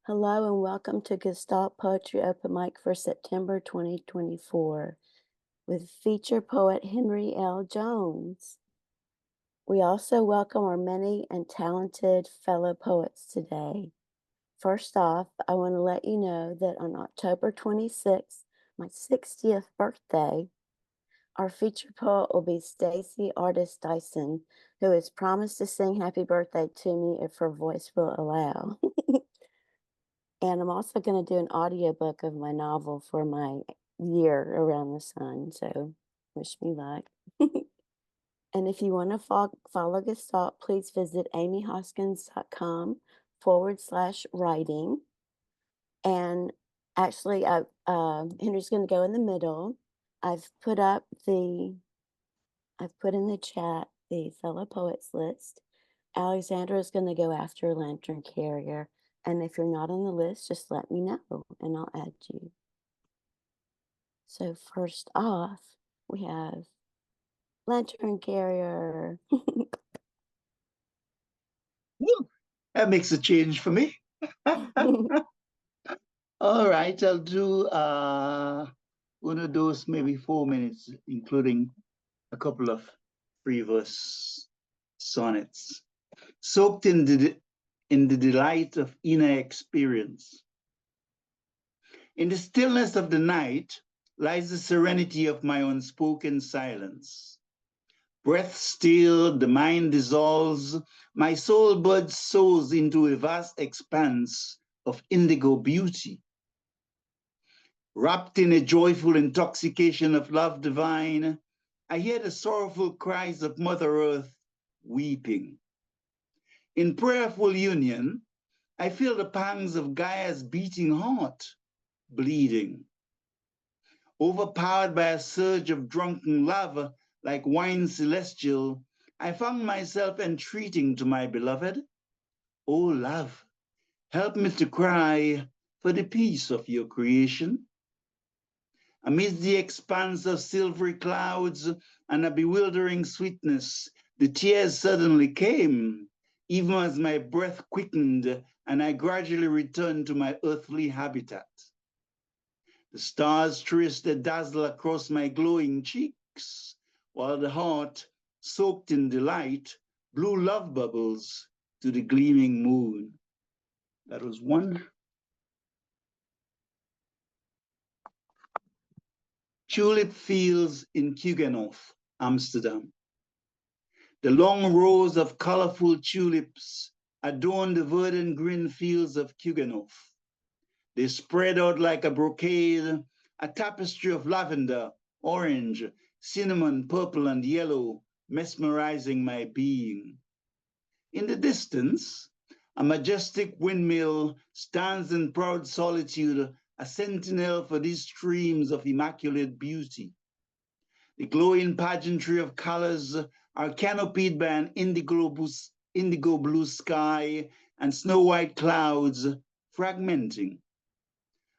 Hello and welcome to Gestalt Poetry Open Mic for September 2024 with feature poet Henry L. Jones. We also welcome our many and talented fellow poets today. First off, I want to let you know that on October 26th, my 60th birthday, our featured poet will be Stacey Artist Dyson, who has promised to sing happy birthday to me if her voice will allow. And I'm also going to do an audiobook of my novel for my year around the sun. So wish me luck. And if you want to follow Gestalt, please visit amyhoskins.com/writing. And actually, Henry's going to go in the middle. I've put in the chat the fellow poets list. Alexandra is going to go after Lantern Carrier. And if you're not on the list, just let me know and I'll add you. So first off, we have Lantern Carrier. Woo, that makes a change for me. All right, I'll do one of those maybe 4 minutes, including a couple of free verse sonnets, soaked in the delight of inner experience. In the stillness of the night lies the serenity of my unspoken silence. Breath stilled, the mind dissolves, my soul bud soars into a vast expanse of indigo beauty. Wrapped in a joyful intoxication of love divine, I hear the sorrowful cries of Mother Earth weeping. In prayerful union, I feel the pangs of Gaia's beating heart bleeding. Overpowered by a surge of drunken love, like wine celestial, I found myself entreating to my beloved, "O love, help me to cry for the peace of your creation." Amidst the expanse of silvery clouds and a bewildering sweetness, the tears suddenly came, even as my breath quickened and I gradually returned to my earthly habitat. The stars traced a dazzle across my glowing cheeks, while the heart, soaked in delight, blew love bubbles to the gleaming moon. That was one. Tulip fields in Huguenot, Amsterdam. The long rows of colorful tulips adorn the verdant green fields of Huguenot. They spread out like a brocade, a tapestry of lavender, orange, cinnamon, purple, and yellow, mesmerizing my being. In the distance, a majestic windmill stands in proud solitude, a sentinel for these streams of immaculate beauty. The glowing pageantry of colors are canopied by an indigo blue sky and snow-white clouds fragmenting.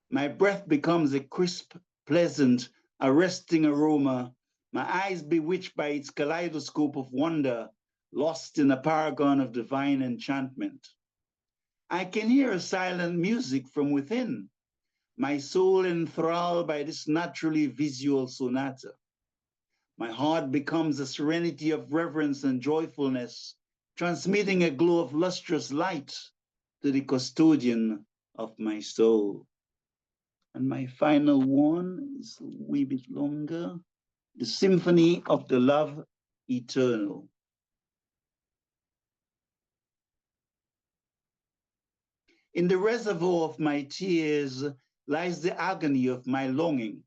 My breath becomes a crisp, pleasant, arresting aroma, my eyes bewitched by its kaleidoscope of wonder, lost in a paragon of divine enchantment. I can hear a silent music from within, my soul enthralled by this naturally visual sonata. My heart becomes a serenity of reverence and joyfulness, transmitting a glow of lustrous light to the custodian of my soul. And my final one is a wee bit longer. The Symphony of the Love Eternal. In the reservoir of my tears lies the agony of my longing.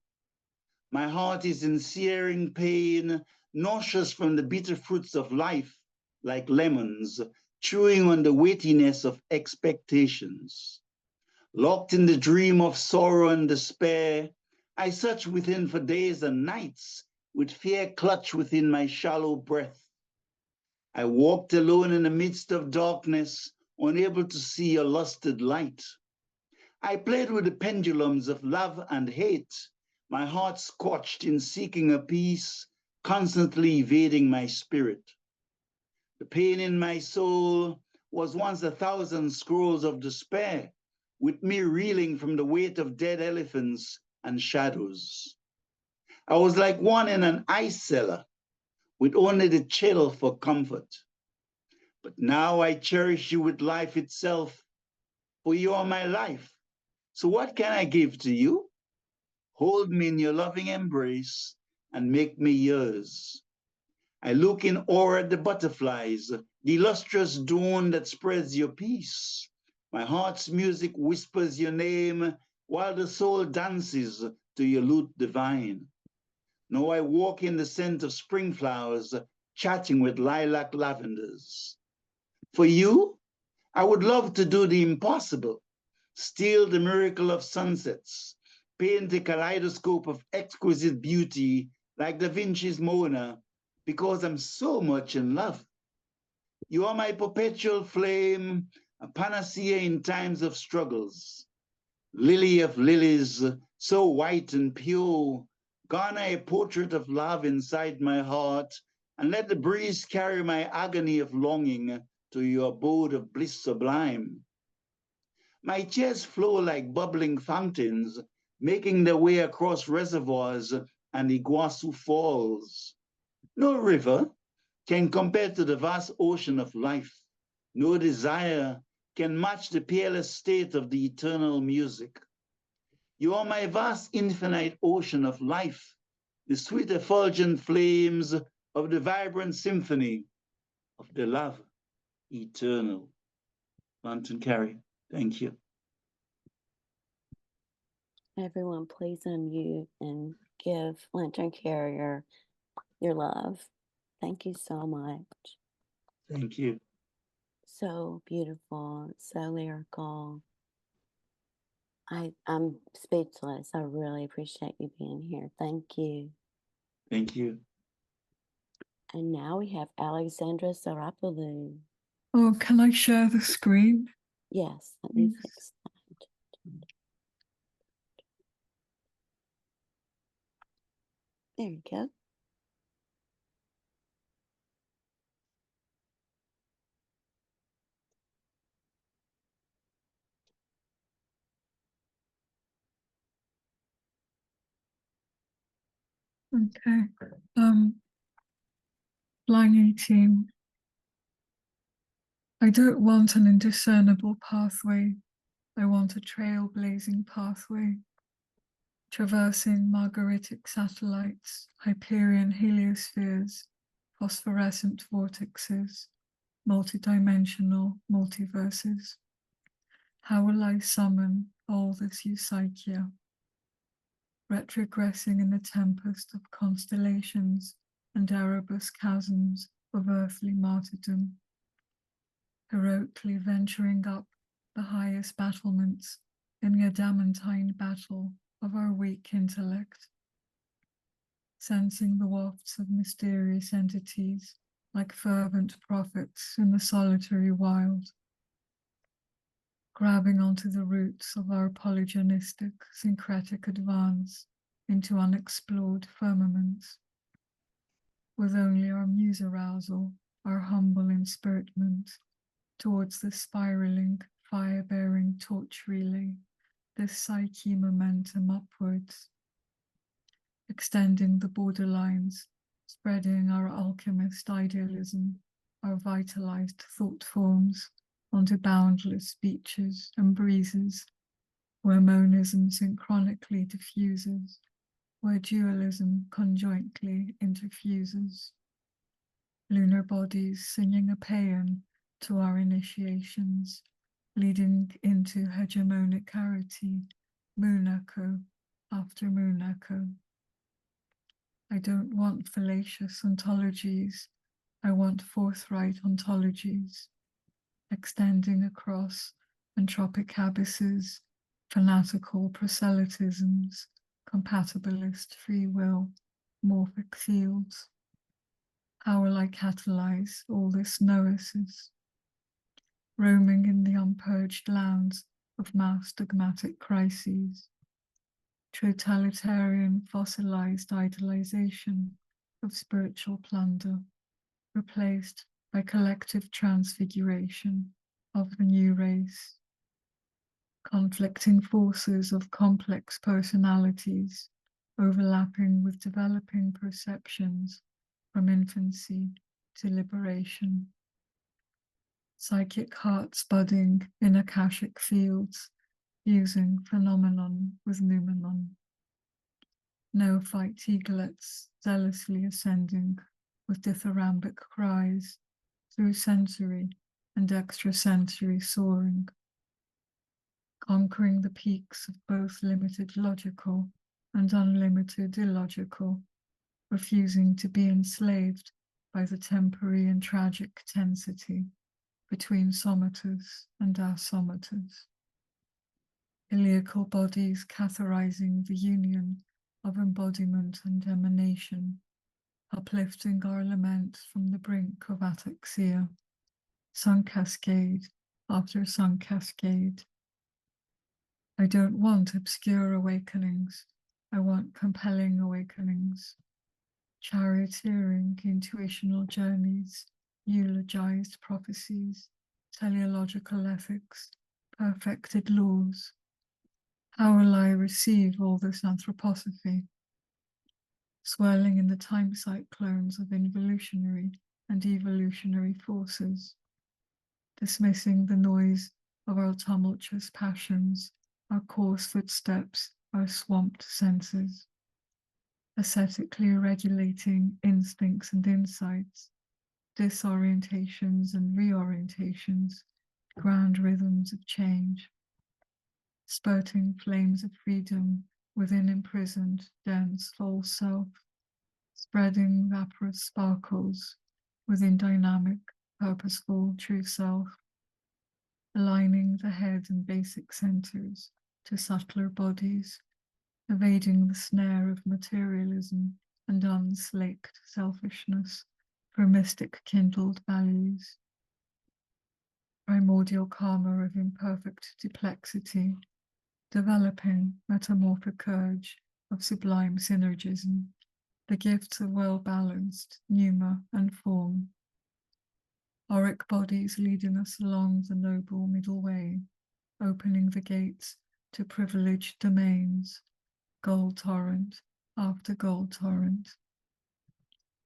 My heart is in searing pain, nauseous from the bitter fruits of life, like lemons, chewing on the weightiness of expectations. Locked in the dream of sorrow and despair, I search within for days and nights, with fear clutched within my shallow breath. I walked alone in the midst of darkness, unable to see a lusted light. I played with the pendulums of love and hate, my heart scorched in seeking a peace, constantly evading my spirit. The pain in my soul was once 1,000 scrolls of despair, with me reeling from the weight of dead elephants and shadows. I was like one in an ice cellar with only the chill for comfort. But now I cherish you with life itself, for you are my life. So what can I give to you? Hold me in your loving embrace and make me yours. I look in awe at the butterflies, the lustrous dawn that spreads your peace. My heart's music whispers your name while the soul dances to your lute divine. Now I walk in the scent of spring flowers, chatting with lilac lavenders. For you, I would love to do the impossible, steal the miracle of sunsets, paint a kaleidoscope of exquisite beauty like Da Vinci's Mona, because I'm so much in love. You are my perpetual flame, a panacea in times of struggles. Lily of lilies, so white and pure, garner a portrait of love inside my heart, and let the breeze carry my agony of longing to your abode of bliss sublime. My tears flow like bubbling fountains, making their way across reservoirs and Iguazu falls. No river can compare to the vast ocean of life. No desire can match the peerless state of the eternal music. You are my vast infinite ocean of life, the sweet effulgent flames of the vibrant symphony of the love eternal. Lantern Carey, thank you. Everyone, please unmute and give Lantern Carrier your love. Thank you so much. Thank you. So beautiful, so lyrical. I'm speechless. I really appreciate you being here. Thank you. Thank you. And now we have Alexandra Sarapoulou. Oh, can I share the screen? Yes, let me fix that. There you go. Okay. Line 18. I don't want an indiscernible pathway. I want a trailblazing pathway. Traversing margaritic satellites, Hyperion heliospheres, phosphorescent vortexes, multidimensional multiverses. How will I summon all this Eusychia? Retrogressing in the tempest of constellations and Erebus chasms of earthly martyrdom, heroically venturing up the highest battlements in the adamantine battle of our weak intellect, sensing the wafts of mysterious entities like fervent prophets in the solitary wild, grabbing onto the roots of our polygenistic syncretic advance into unexplored firmaments, with only our muse arousal, our humble inspiritment towards the spiraling, fire-bearing torch relay, this psyche momentum upwards, extending the borderlines, spreading our alchemist idealism, our vitalized thought forms onto boundless beaches and breezes, where monism synchronically diffuses, where dualism conjointly interfuses. Lunar bodies singing a paean to our initiations, leading into hegemonic arity, moon echo after moon echo. I don't want fallacious ontologies, I want forthright ontologies, extending across entropic abysses, fanatical proselytisms, compatibilist free will, morphic fields. How will I catalyze all this noesis? Roaming in the unpurged lands of mass dogmatic crises, totalitarian fossilized idolization of spiritual plunder, replaced by collective transfiguration of the new race. conflicting forces of complex personalities overlapping with developing perceptions from infancy to liberation. Psychic hearts budding in akashic fields, fusing phenomenon with noumenon. Neophyte eaglets zealously ascending with dithyrambic cries through sensory and extrasensory soaring, conquering the peaks of both limited logical and unlimited illogical, refusing to be enslaved by the temporary and tragic tensity between somatas and asomatas. Iliacal bodies catheterizing the union of embodiment and emanation, uplifting our lament from the brink of ataxia, sun cascade after sun cascade. I don't want obscure awakenings, I want compelling awakenings. Charioteering intuitional journeys, eulogized prophecies, teleological ethics, perfected laws. How will I receive all this anthroposophy? Swirling in the time cyclones of involutionary and evolutionary forces, dismissing the noise of our tumultuous passions, our coarse footsteps, our swamped senses, ascetically regulating instincts and insights, disorientations and reorientations, grand rhythms of change, spurting flames of freedom within imprisoned, dense, false self, spreading vaporous sparkles within dynamic, purposeful, true self, aligning the head and basic centers to subtler bodies, evading the snare of materialism and unslaked selfishness for mystic kindled values. Primordial karma of imperfect duplexity, developing metamorphic urge of sublime synergism, the gifts of well-balanced pneuma and form. Auric bodies leading us along the noble middle way, opening the gates to privileged domains, gold torrent after gold torrent.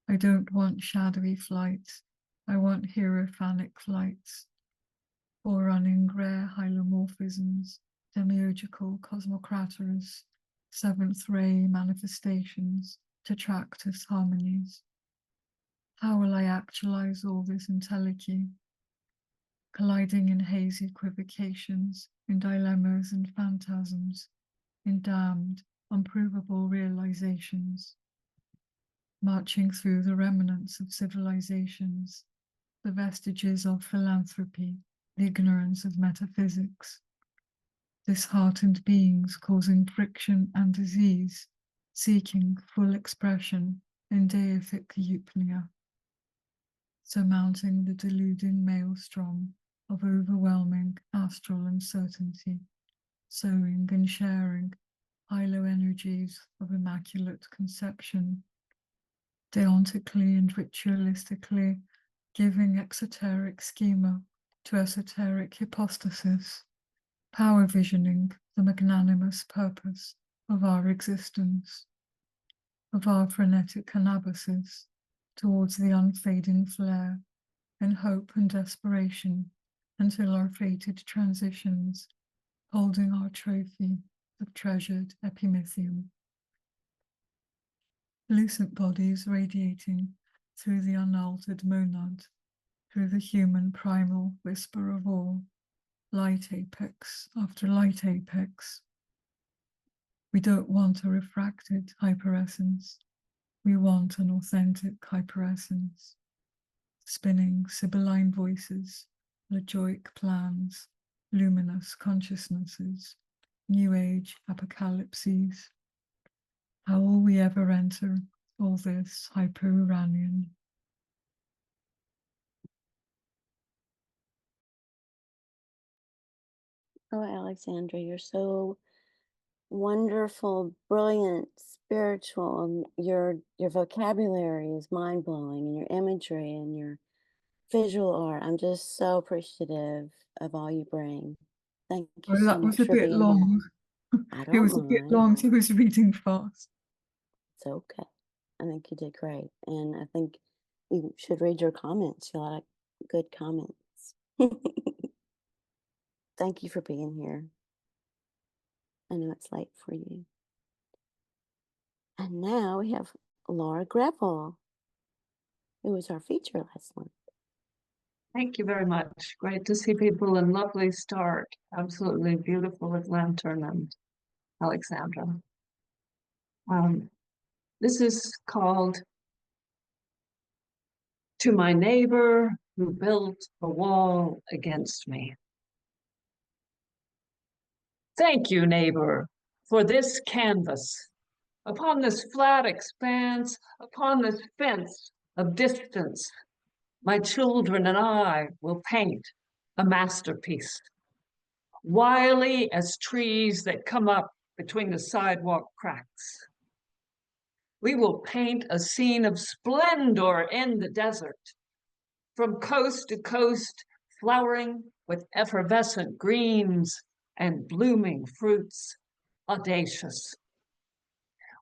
I don't want shadowy flights, I want hierophanic flights, forerunning rare hylomorphisms, demiurgical cosmocrateras, seventh ray manifestations, tetractous harmonies. How will I actualize all this entelechy? Colliding in hazy equivocations, in dilemmas and phantasms, in damned, unprovable realizations, marching through the remnants of civilizations, the vestiges of philanthropy, the ignorance of metaphysics, disheartened beings causing friction and disease, seeking full expression in deific eupnia, surmounting the deluding maelstrom of overwhelming astral uncertainty, sowing and sharing hilo energies of immaculate conception, deontically and ritualistically giving exoteric schema to esoteric hypostasis, power visioning the magnanimous purpose of our existence, of our frenetic anabasis towards the unfading flare in hope and desperation until our fated transitions, holding our trophy of treasured epimethium. Lucent bodies radiating through the unaltered monad, through the human primal whisper of all, light apex after light apex. We don't want a refracted hyperessence. We want an authentic hyperessence. Spinning sibylline voices, lejoic plans, luminous consciousnesses, new age apocalypses. How will we ever enter all this hyper-Uranian? Oh, Alexandra, you're so wonderful, brilliant, spiritual, and your vocabulary is mind-blowing, and your imagery and your visual art. I'm just so appreciative of all you bring. Thank you Oh, so that was much a for bit being here. long. I It don't was a bit mind. long. He was reading fast. It's okay. I think you did great. And I think you should read your comments. You had good comments. Thank you for being here. I know it's late for you. And now we have Laura Grevel, who was our feature last month. Thank you very much. Great to see people and lovely start. Absolutely beautiful with Lantern and Alexandra. This is called To My Neighbor Who Built a Wall Against Me. Thank you, neighbor, for this canvas. Upon this flat expanse, upon this fence of distance, my children and I will paint a masterpiece. Wily as trees that come up between the sidewalk cracks. We will paint a scene of splendor in the desert, from coast to coast, flowering with effervescent greens and blooming fruits, audacious.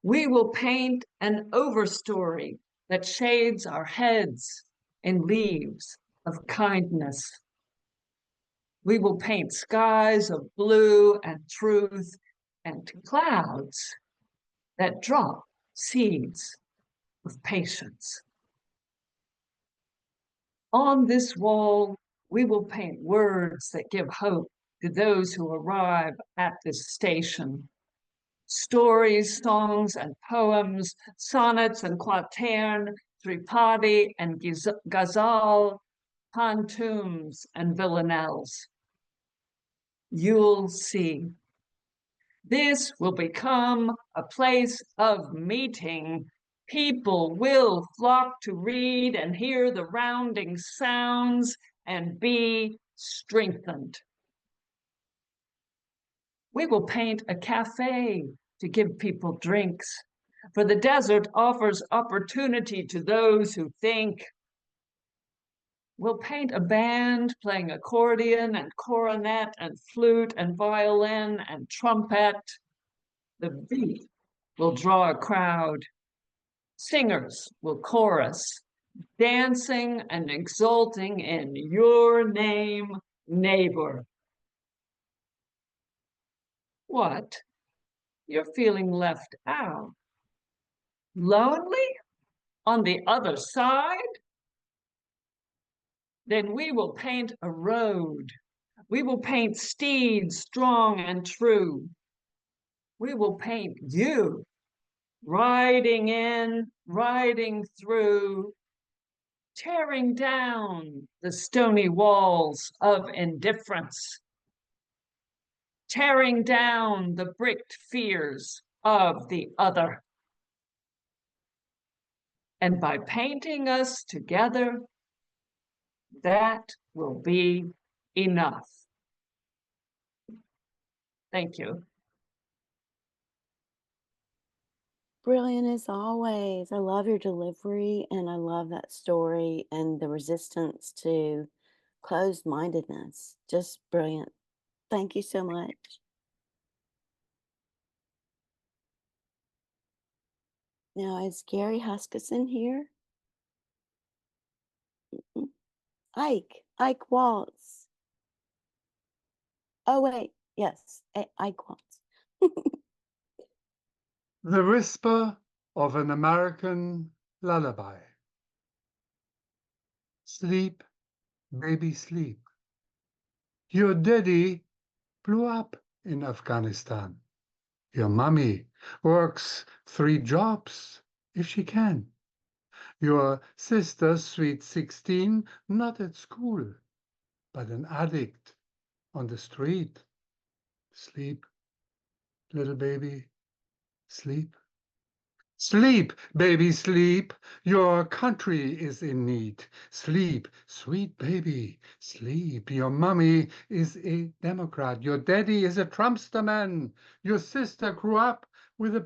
We will paint an overstory that shades our heads in leaves of kindness. We will paint skies of blue and truth and clouds that drop seeds of patience. On this wall, we will paint words that give hope to those who arrive at this station. Stories, songs, and poems, sonnets and quatrain, tripadi and ghazal, pantoums and villanelles. You'll see. This will become a place of meeting. People will flock to read and hear the rounding sounds and be strengthened. We will paint a cafe to give people drinks, for the desert offers opportunity to those who think. We'll paint a band playing accordion and cornet and flute and violin and trumpet. The beat will draw a crowd. Singers will chorus, dancing and exulting in your name, neighbor. What? You're feeling left out? Lonely? On the other side? Then we will paint a road. We will paint steeds strong and true. We will paint you, riding in, riding through, tearing down the stony walls of indifference, tearing down the bricked fears of the other. And by painting us together, that will be enough. Thank you. Brilliant as always. I love your delivery and I love that story and the resistance to closed-mindedness. Just brilliant. Thank you so much. Now, is Gary Hoskins here? Ike Waltz. Oh, wait. Yes, Ike Waltz. The Whisper of an American Lullaby. Sleep, baby, sleep. Your daddy blew up in Afghanistan. Your mommy works 3 jobs if she can. Your sister, sweet 16, not at school, but an addict on the street. Sleep, little baby, sleep. Sleep, baby, sleep. Your country is in need. Sleep, sweet baby, sleep. Your mommy is a Democrat. Your daddy is a Trumpster man. Your sister grew up with a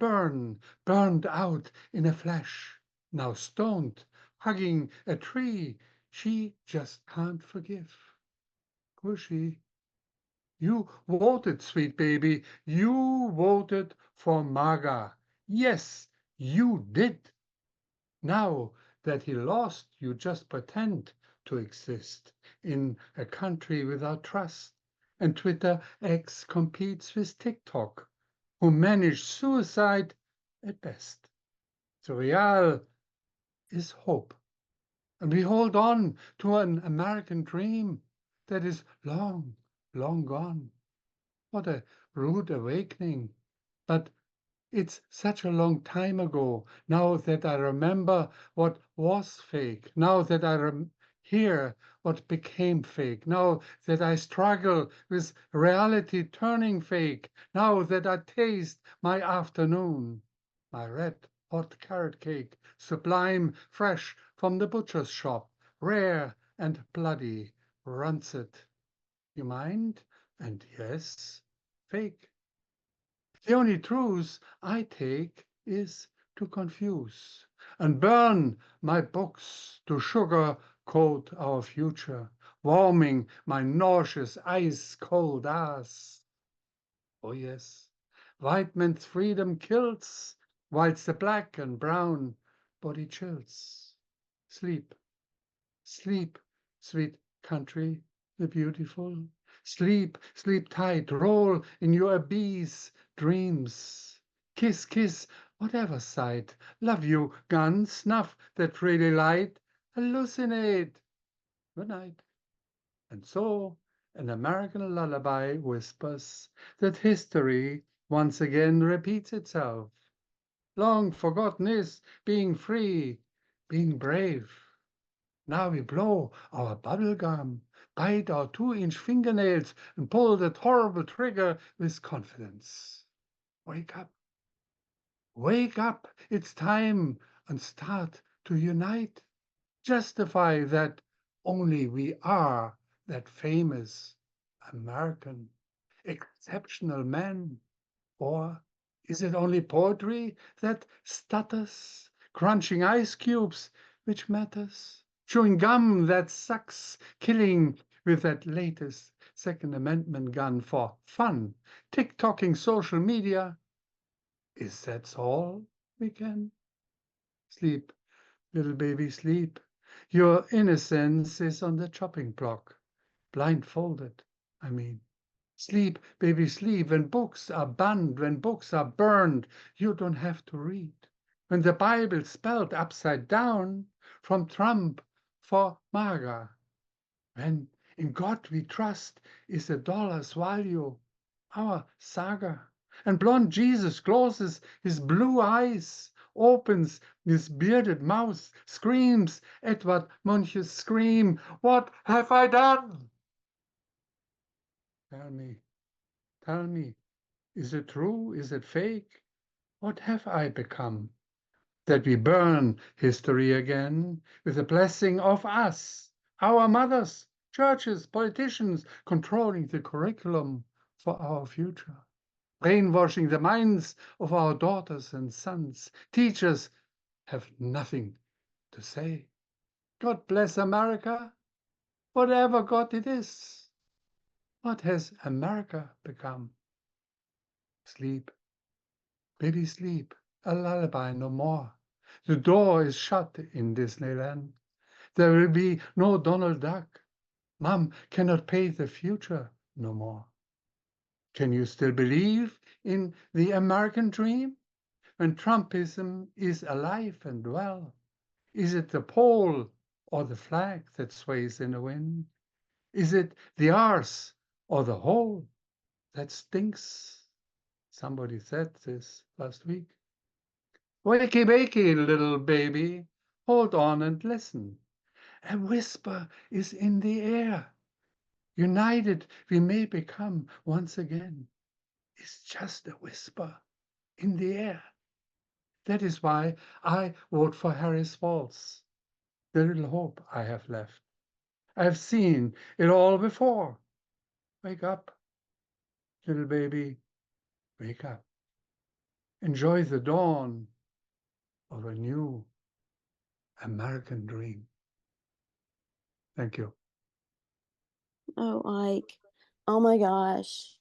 burned out in a flash. Now stoned, hugging a tree. She just can't forgive. Will she? You voted, sweet baby. You voted for MAGA. Yes, you did. Now that he lost, you just pretend to exist in a country without trust. And Twitter X competes with TikTok, who manage suicide at best. The real is hope. And we hold on to an American dream that is long, long gone. What a rude awakening. But it's such a long time ago, now that I remember what was fake, now that I hear what became fake, now that I struggle with reality turning fake, now that I taste my afternoon, my red hot carrot cake, sublime, fresh from the butcher's shop, rare and bloody, rancid. You mind? And yes, fake. The only truth I take is to confuse and burn my books to sugar-coat our future, warming my nauseous ice-cold ass. Oh yes, white man's freedom kills, whilst the black and brown body chills. Sleep, sleep, sweet country, the beautiful. Sleep, sleep tight, roll in your abyss dreams. Kiss, kiss, whatever sight. Love you, gun, snuff that really light. Hallucinate. Good night. And so an American lullaby whispers that history once again repeats itself. Long forgotten is being free, being brave. Now we blow our bubble gum, bite our 2-inch fingernails, and pull that horrible trigger with confidence. Wake up. Wake up. It's time, and start to unite. Justify that only we are that famous American exceptional man. Or is it only poetry that stutters, crunching ice cubes which matters? Chewing gum that sucks, killing with that latest Second Amendment gun for fun, tick-tocking social media. Is that all we can? Sleep, little baby, sleep. Your innocence is on the chopping block, blindfolded, I mean. Sleep, baby, sleep. When books are banned, when books are burned, you don't have to read. When the Bible's spelled upside down, from Trump for MAGA. When in God we trust is a dollar's value, our saga. And blond Jesus closes his blue eyes, opens his bearded mouth, screams at what Munches scream, what have I done? Tell me, is it true? Is it fake? What have I become? That we burn history again with the blessing of us, our mothers, churches, politicians, controlling the curriculum for our future, brainwashing the minds of our daughters and sons. Teachers have nothing to say. God bless America, whatever God it is. What has America become? Sleep, baby, sleep, a lullaby no more. The door is shut in Disneyland. There will be no Donald Duck. Mom cannot pay the future no more. Can you still believe in the American dream when Trumpism is alive and well? Is it the pole or the flag that sways in the wind? Is it the arse or the hole that stinks? Somebody said this last week. Wakey, wakey, little baby, hold on and listen. A whisper is in the air. United we may become once again. It's just a whisper in the air. That is why I vote for Harris Waltz. The little hope I have left. I've seen it all before. Wake up, little baby, wake up. Enjoy the dawn of a new American dream. Thank you. Oh, Ike, Oh my gosh.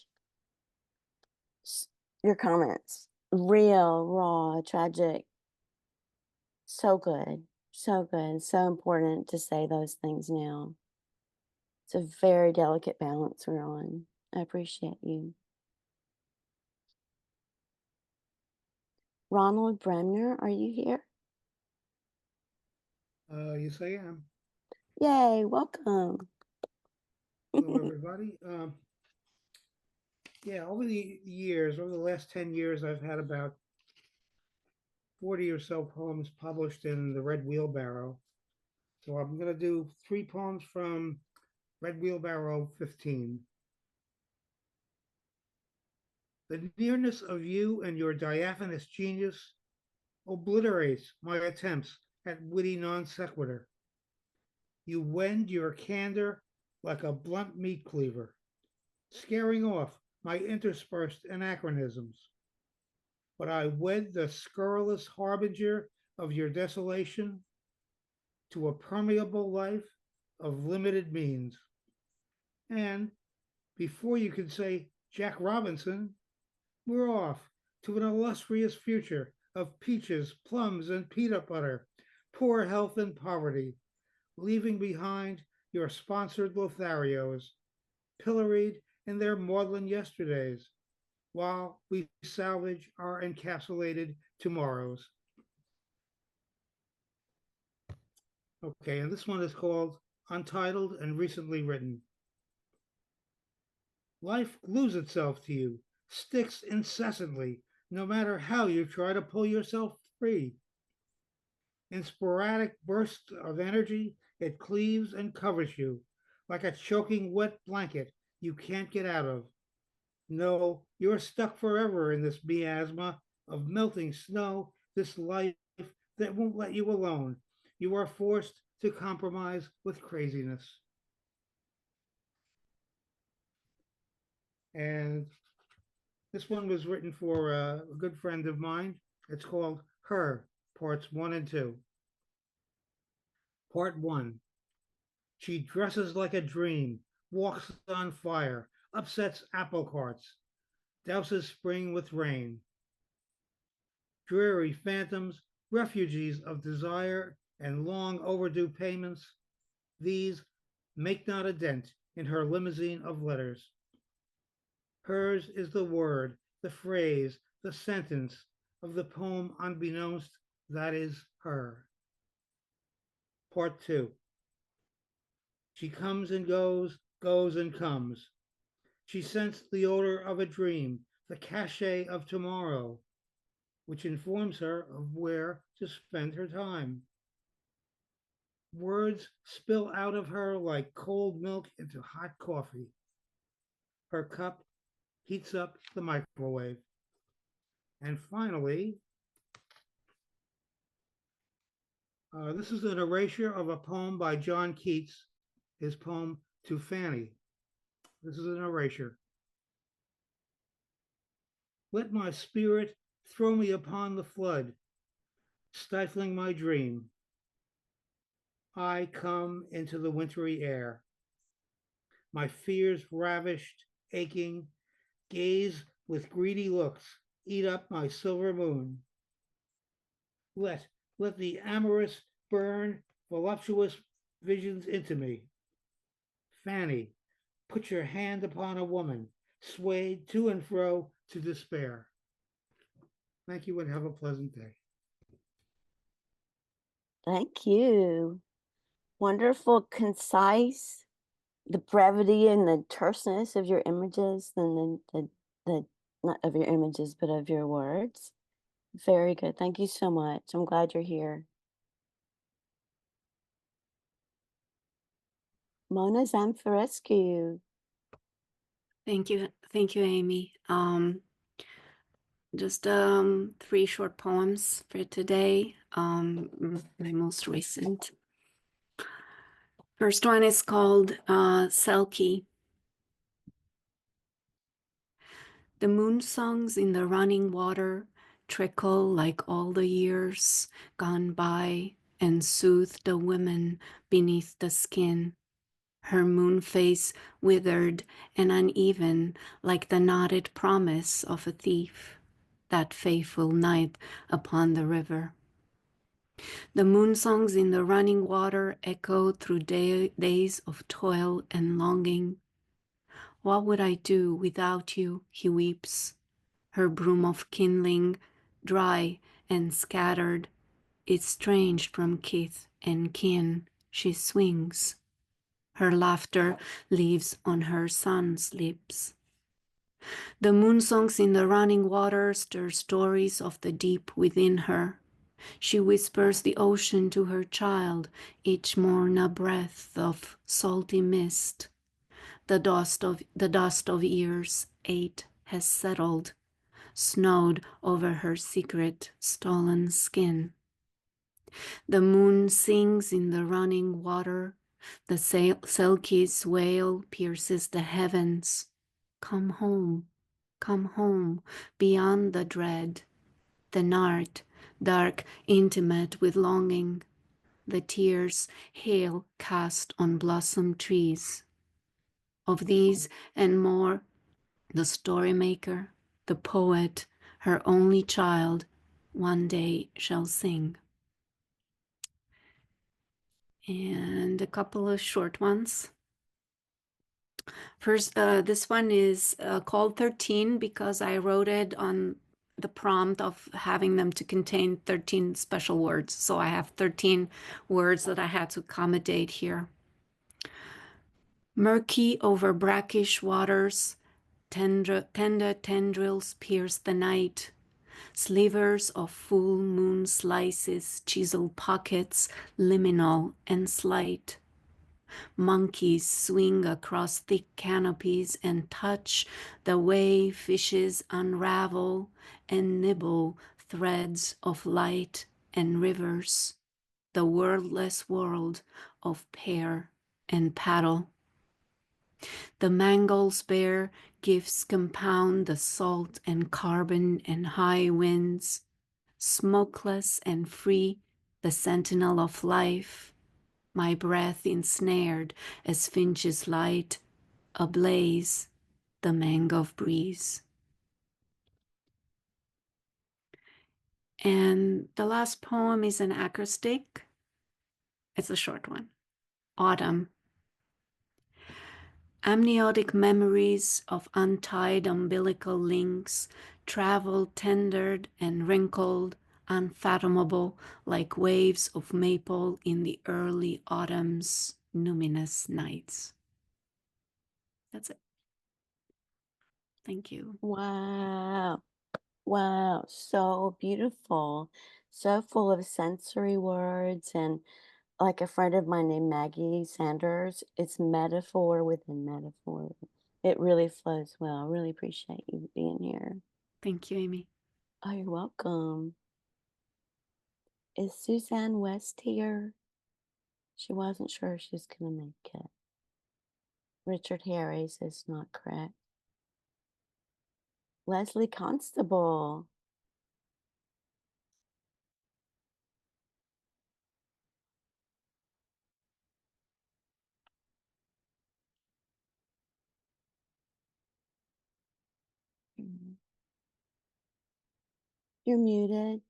Your comments. Real, raw, tragic. So good. So good. So important to say those things now. It's a very delicate balance we're on. I appreciate you. Ronald Bremner, are you here? Yes, I am. Yay, welcome. Hello, everybody. Yeah, over the last 10 years, I've had about 40 or so poems published in the Red Wheelbarrow. So I'm going to do 3 poems from Red Wheelbarrow 15. The nearness of you and your diaphanous genius obliterates my attempts at witty non sequitur. You wend your candor like a blunt meat cleaver, scaring off my interspersed anachronisms. But I wed the scurrilous harbinger of your desolation to a permeable life of limited means. And before you can say Jack Robinson, we're off to an illustrious future of peaches, plums, and peanut butter, poor health and poverty, leaving behind your sponsored Lotharios, pilloried in their maudlin yesterdays, while we salvage our encapsulated tomorrows. Okay, and this one is called Untitled and Recently Written. Life glues itself to you, sticks incessantly, no matter how you try to pull yourself free. In sporadic bursts of energy, it cleaves and covers you like a choking wet blanket you can't get out of. No, you're stuck forever in this miasma of melting snow, this life that won't let you alone. You are forced to compromise with craziness. And this one was written for a good friend of mine. It's called Her, Parts 1 and 2. Part 1. She dresses like a dream, walks on fire, upsets apple carts, douses spring with rain. Dreary phantoms, refugees of desire and long overdue payments, these make not a dent in her limousine of letters. Hers is the word, the phrase, the sentence of the poem unbeknownst that is her. Part 2. She comes and goes and comes. She scents the odor of a dream, the cachet of tomorrow, which informs her of where to spend her time. Words spill out of her like cold milk into hot coffee. Her cup heats up the microwave. And finally, this is an erasure of a poem by John Keats, his poem To Fanny. This is an erasure. Let my spirit throw me upon the flood, stifling my dream. I come into the wintry air. My fears ravished, aching, gaze with greedy looks, eat up my silver moon. Let the amorous burn voluptuous visions into me. Fanny, put your hand upon a woman, swayed to and fro to despair. Thank you and have a pleasant day. Thank you. Wonderful, concise, the brevity and the terseness of your images, and the not of your images, but of your words. Very good. Thank you so much. I'm glad you're here. Mona Zamfirescu. Thank you, Amy. Just 3 short poems for today. My most recent. First one is called Selkie. The moon songs in the running water trickle like all the years gone by and soothe the women beneath the skin. her moon face withered and uneven like the knotted promise of a thief, that fateful night upon the river. The moon songs in the running water echoed through days of toil and longing. What would I do without you, he weeps, her broom of kindling, dry and scattered, estranged from kith and kin, she swings. Her laughter lives on her son's lips. The moon songs in the running water stir stories of the deep within her. She whispers the ocean to her child, each morn a breath of salty mist. The dust of years 8 has settled, snowed over her secret stolen skin. The moon sings in the running water. The Selkie's wail pierces the heavens. Come home, beyond the dread. The night, dark, intimate with longing. The tears hail cast on blossom trees. Of these and more, the story maker, the poet, her only child, one day shall sing. And a couple of short ones. First, this one is called 13 because I wrote it on the prompt of having them to contain 13 special words. So I have 13 words that I had to accommodate here. Murky over brackish waters, tender tendrils pierce the night. Slivers of full moon slices, chisel pockets, liminal and slight. Monkeys swing across thick canopies and touch the way fishes unravel and nibble threads of light and rivers, the wordless world of pair and paddle. The mangles bear gifts compound the salt and carbon and high winds, smokeless and free, the sentinel of life, my breath ensnared as finch's light, ablaze, the mangrove breeze. And the last poem is an acrostic. It's a short one. Autumn. Amniotic memories of untied umbilical links travel tendered and wrinkled, unfathomable, like waves of maple in the early autumn's numinous nights. That's it. Thank you. Wow. Wow. So beautiful. So full of sensory words. And like a friend of mine named Maggie Sanders, it's metaphor within metaphor. It really flows well. I really appreciate you being here. Thank you, Amy. Oh, you're welcome. Is Suzanne West here? She wasn't sure if she was going to make it. Richard Harris is not correct. Lesley Constable. You're muted.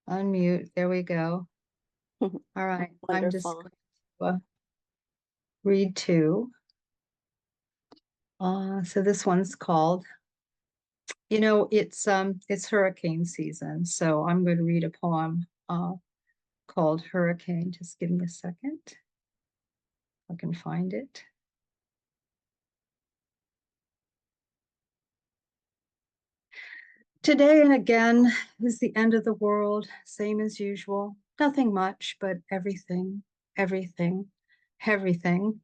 Unmute. There we go. All right. I'm just Wonderful. going to read two. So this one's called, it's hurricane season. So I'm going to read a poem called Hurricane. Just give me a second. I can find it. Today and again is the end of the world, same as usual. Nothing much, but everything, everything, everything.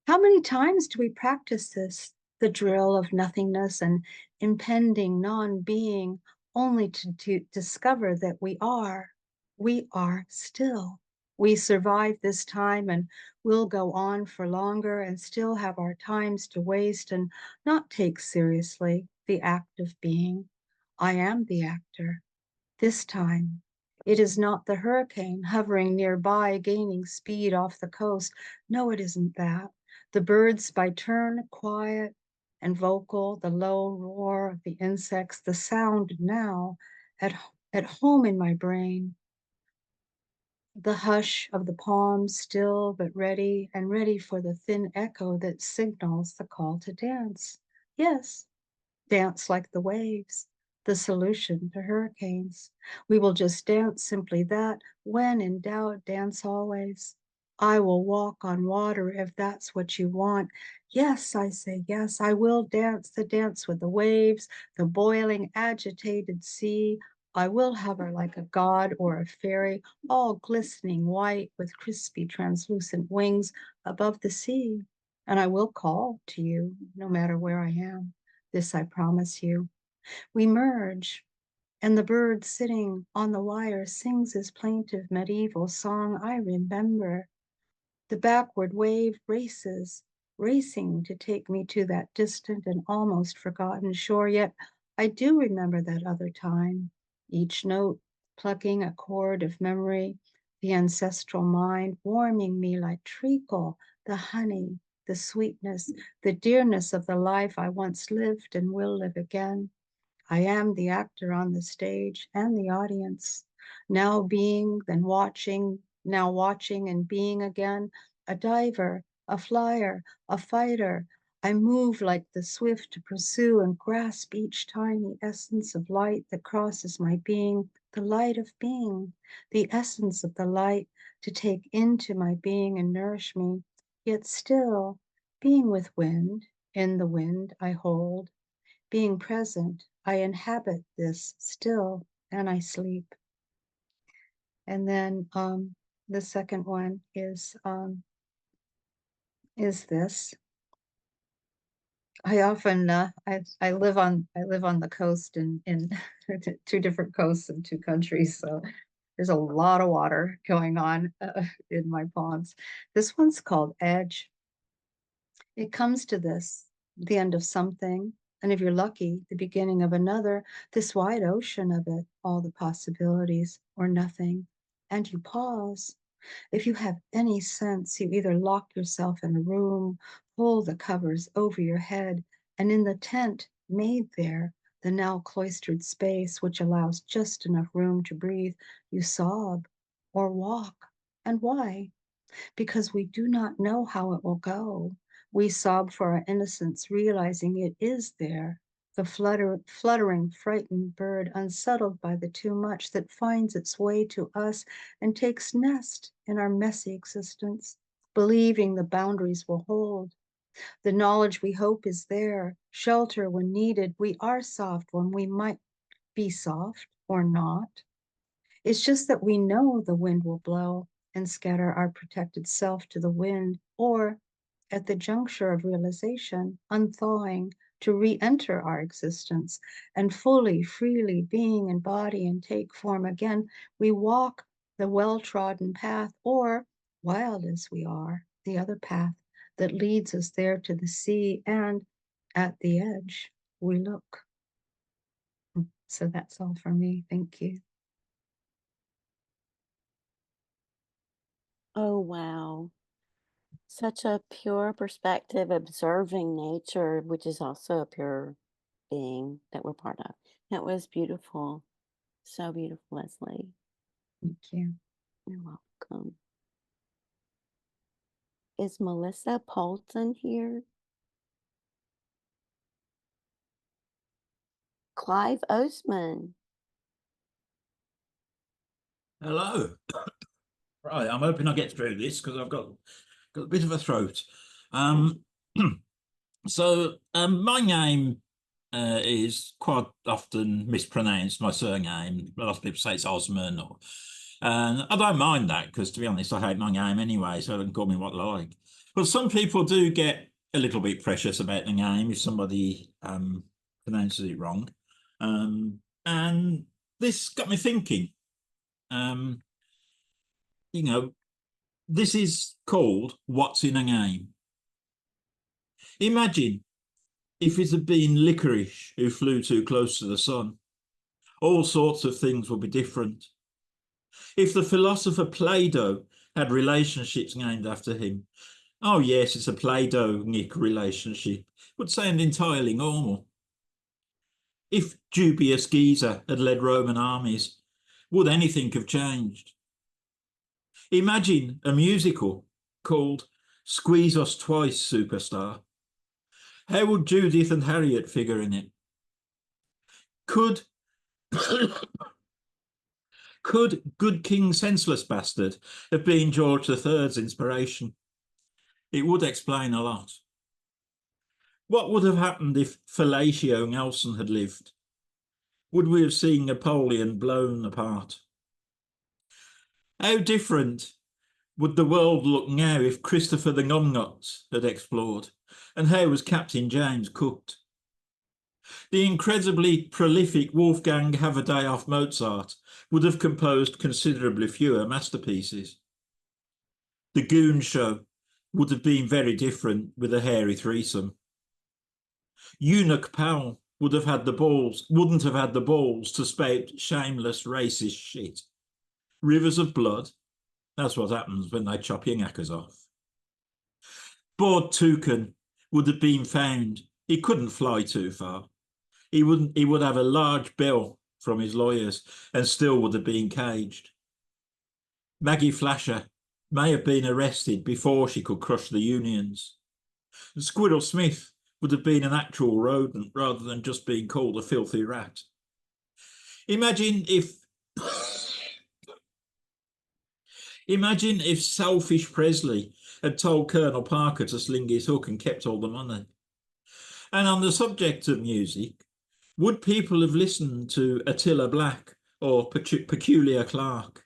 How many times do we practice this, the drill of nothingness and impending non-being, only to discover that we are still. We survive this time and we'll go on for longer and still have our times to waste and not take seriously the act of being. I am the actor. This time It is not the hurricane hovering nearby, gaining speed off the coast. No, it isn't that. The birds by turn quiet and vocal, the low roar of the insects, the sound now at home in my brain. The hush of the palms, still but ready, and ready for the thin echo that signals the call to dance. Yes, dance like the waves, the solution to hurricanes. We will just dance simply that. When in doubt, dance always. I will walk on water if that's what you want. Yes, I say yes, I will dance the dance with the waves, the boiling, agitated sea. I will hover like a god or a fairy, all glistening white with crispy, translucent wings above the sea. And I will call to you no matter where I am. This I promise you. We merge, and the bird sitting on the wire sings his plaintive medieval song I remember. The backward wave races, racing to take me to that distant and almost forgotten shore, yet I do remember that other time, each note plucking a chord of memory, the ancestral mind warming me like treacle, the honey, the sweetness, the dearness of the life I once lived and will live again. I am the actor on the stage and the audience, now being, then watching, now watching and being again, a diver, a flyer, a fighter. I move like the swift to pursue and grasp each tiny essence of light that crosses my being, the light of being, the essence of the light to take into my being and nourish me, yet still being with wind, in the wind I hold, being present, I inhabit this still and I sleep. And then the second one is this. I often I live on the coast in two different coasts in two countries, so there's a lot of water going on in my ponds. This one's called Edge. It comes to this, the end of something, and if you're lucky, the beginning of another, this wide ocean of it, all the possibilities or nothing, and you pause. If you have any sense, you either lock yourself in a room, pull the covers over your head, and in the tent made there, the now cloistered space which allows just enough room to breathe, you sob or walk. And why? Because we do not know how it will go. We sob for our innocence, realizing it is there, the fluttering, frightened bird, unsettled by the too much that finds its way to us and takes nest in our messy existence, believing the boundaries will hold. The knowledge we hope is there, shelter when needed. We are soft when we might be soft or not. It's just that we know the wind will blow and scatter our protected self to the wind, or at the juncture of realization, unthawing to re-enter our existence and fully, freely being in body and take form again, we walk the well-trodden path, or, wild as we are, the other path that leads us there to the sea, and at the edge, we look. So that's all for me. Thank you. Oh, wow. Such a pure perspective, observing nature, which is also a pure being that we're part of. That was beautiful. So beautiful, Lesley. Thank you. You're welcome. Is Melissa Poulton here? Clive Oseman. Hello. Right, I'm hoping I get through this because I've got a bit of a throat. My name is quite often mispronounced, my surname. A lot of people say it's Osman, and I don't mind that because, to be honest, I hate my name anyway, so they can call me what they like. But some people do get a little bit precious about the name if somebody pronounces it wrong. And this got me thinking. This is called What's in a Name. Imagine if it had been licorice who flew too close to the sun. All sorts of things would be different. If the philosopher Plato had relationships named after him, oh yes, it's a Plato-Nick relationship, would sound entirely normal. If dubious Caesar had led Roman armies, would anything have changed? Imagine a musical called Squeeze Us Twice, Superstar. How would Judith and Harriet figure in it? Could Good King Senseless Bastard have been George III's inspiration? It would explain a lot. What would have happened if Fellatio Nelson had lived? Would we have seen Napoleon blown apart? How different would the world look now if Christopher the Numnuts had explored? And how was Captain James cooked? The incredibly prolific Wolfgang Have-a-Day-Off Mozart would have composed considerably fewer masterpieces. The Goon Show would have been very different with a hairy threesome. Eunuch Powell wouldn't have had the balls to spout shameless racist shit. Rivers of blood, that's what happens when they chop your knackers off. Board Toucan would have been found. He couldn't fly too far. He would have a large bill from his lawyers and still would have been caged. Maggie Flasher may have been arrested before she could crush the unions. And Squirrel Smith would have been an actual rodent rather than just being called a filthy rat. Imagine if selfish Presley had told Colonel Parker to sling his hook and kept all the money. And on the subject of music, would people have listened to Attila Black or Peculiar Clark?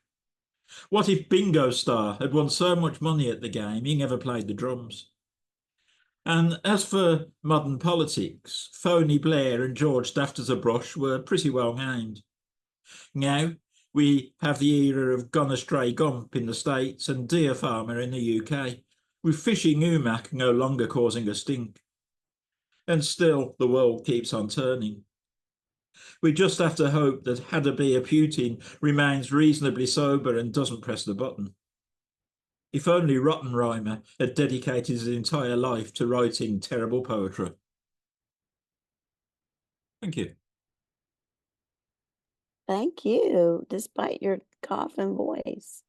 What if Bingo Star had won so much money at the game he never played the drums? And as for modern politics, Phony Blair and George Daft as a Brush were pretty well named. Now we have the era of Gone Astray Gump in the States and Deer Farmer in the UK, with Fishing Umac no longer causing a stink. And still the world keeps on turning. We just have to hope that Hadabia Putin remains reasonably sober and doesn't press the button. If only Rottenreimer had dedicated his entire life to writing terrible poetry. Thank you. Thank you, despite your coughing voice.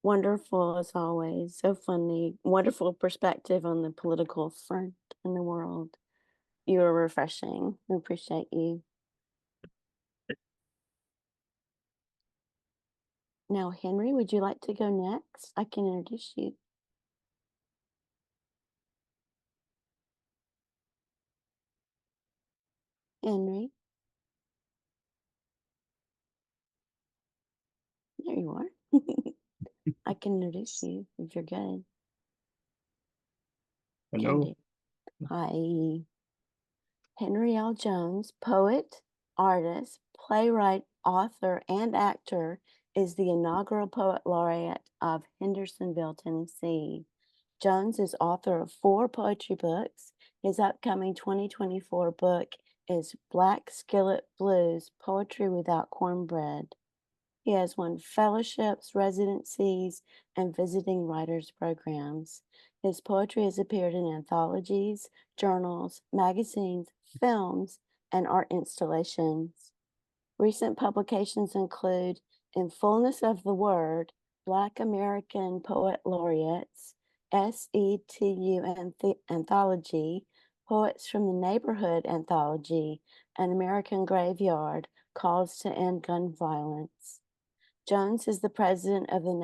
Wonderful as always. So funny. Wonderful perspective on the political front in the world. You are refreshing. I appreciate you. Now, Henry, would you like to go next? I can introduce you. Henry. There you are. I can introduce you if you're good. Hello. Hi. Henry L. Jones, poet, artist, playwright, author, and actor, is the inaugural poet laureate of Hendersonville, Tennessee. Jones is author of 4 poetry books. His upcoming 2024 book is Black Skillet Blues, Poetry Without Cornbread. He has won fellowships, residencies, and visiting writers programs. His poetry has appeared in anthologies, journals, magazines, films, and art installations. Recent publications include In Fullness of the Word, Black American Poet Laureates, SETU Anthology, Poets from the Neighborhood Anthology, and American Graveyard, Calls to End Gun Violence. Jones is the president of the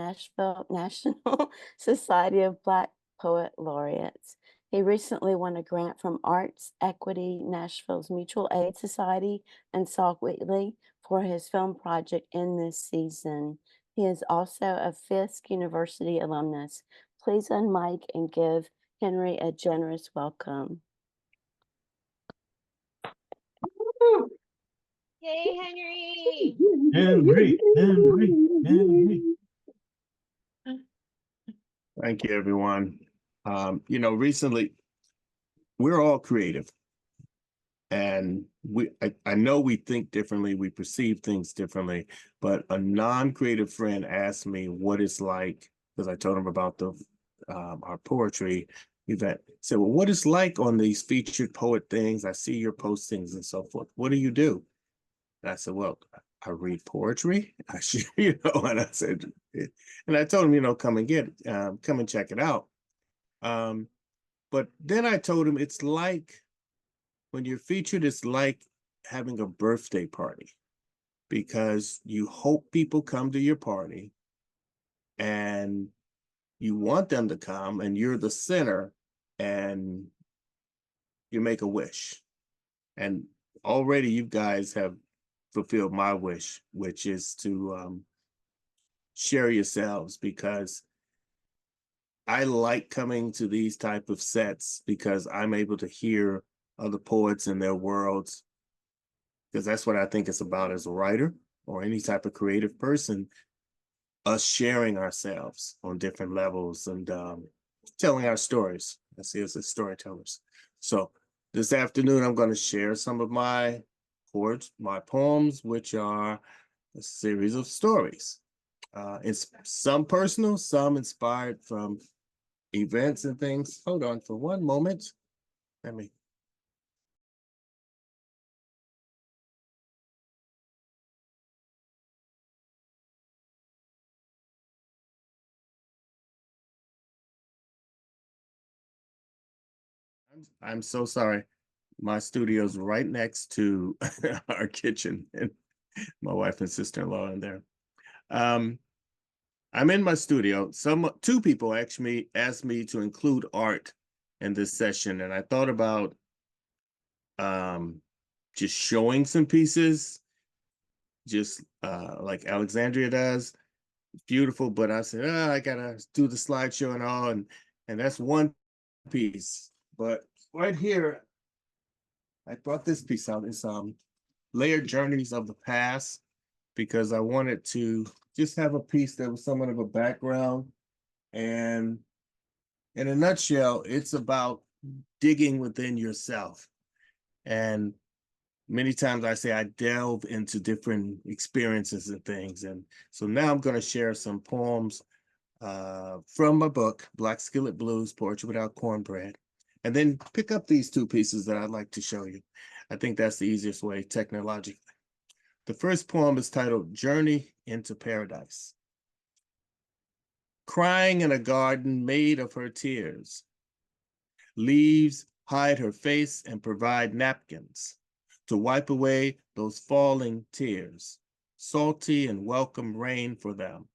National Society of Black Poet Laureates. He recently won a grant from Arts Equity, Nashville's Mutual Aid Society, and Salk Wheatley for his film project In This Season. He is also a Fisk University alumnus. Please unmic and give Henry a generous welcome. Yay, Henry! Henry. Thank you, everyone. Recently, we're all creative. And I know we think differently, we perceive things differently, but a non-creative friend asked me what it's like, because I told him about the our poetry event. He said, well, what it's like on these featured poet things? I see your postings and so forth. What do you do? And I said, well, I read poetry. I should, and I said, and I told him, come and check it out. But then I told him it's like, when you're featured, it's like having a birthday party, because you hope people come to your party and you want them to come and you're the center and you make a wish. And already you guys have fulfilled my wish, which is to share yourselves, because I like coming to these type of sets because I'm able to hear other poets in their worlds, because that's what I think it's about as a writer or any type of creative person, us sharing ourselves on different levels and telling our stories. I see us as storytellers. So this afternoon, I'm going to share some of my poems, which are a series of stories. It's some personal, some inspired from events and things. Hold on for one moment. Let me. I'm so sorry. My studio's right next to our kitchen, and my wife and sister-in-law in there. I'm in my studio. Two people actually asked me to include art in this session, and I thought about just showing some pieces, just like Alexandria does. Beautiful, but I said, I gotta do the slideshow and all, and that's one piece. But right here, I brought this piece out. It's Layered Journeys of the Past, because I wanted to just have a piece that was somewhat of a background. And in a nutshell, it's about digging within yourself. And many times I say I delve into different experiences and things. And so now I'm going to share some poems from my book, Black Skillet Blues, Poetry Without Cornbread, and then pick up these two pieces that I'd like to show you. I think that's the easiest way technologically. The first poem is titled Journey into Paradise. Crying in a garden made of her tears. Leaves hide her face and provide napkins to wipe away those falling tears. Salty and welcome rain for them.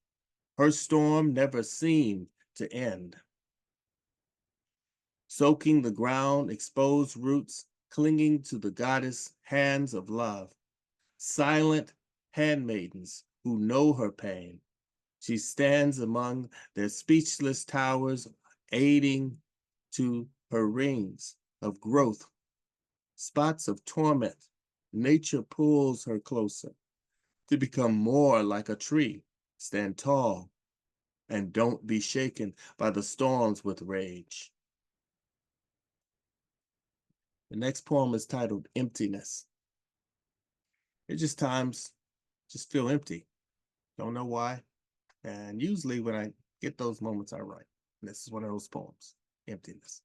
Her storm never seemed to end. Soaking the ground, exposed roots, clinging to the goddess hands of love. Silent handmaidens who know her pain. She stands among their speechless towers, aiding to her rings of growth. Spots of torment, nature pulls her closer to become more like a tree. Stand tall and don't be shaken by the storms with rage. The next poem is titled Emptiness. It just times just feel empty. Don't know why. And usually when I get those moments, I write. And this is one of those poems, Emptiness.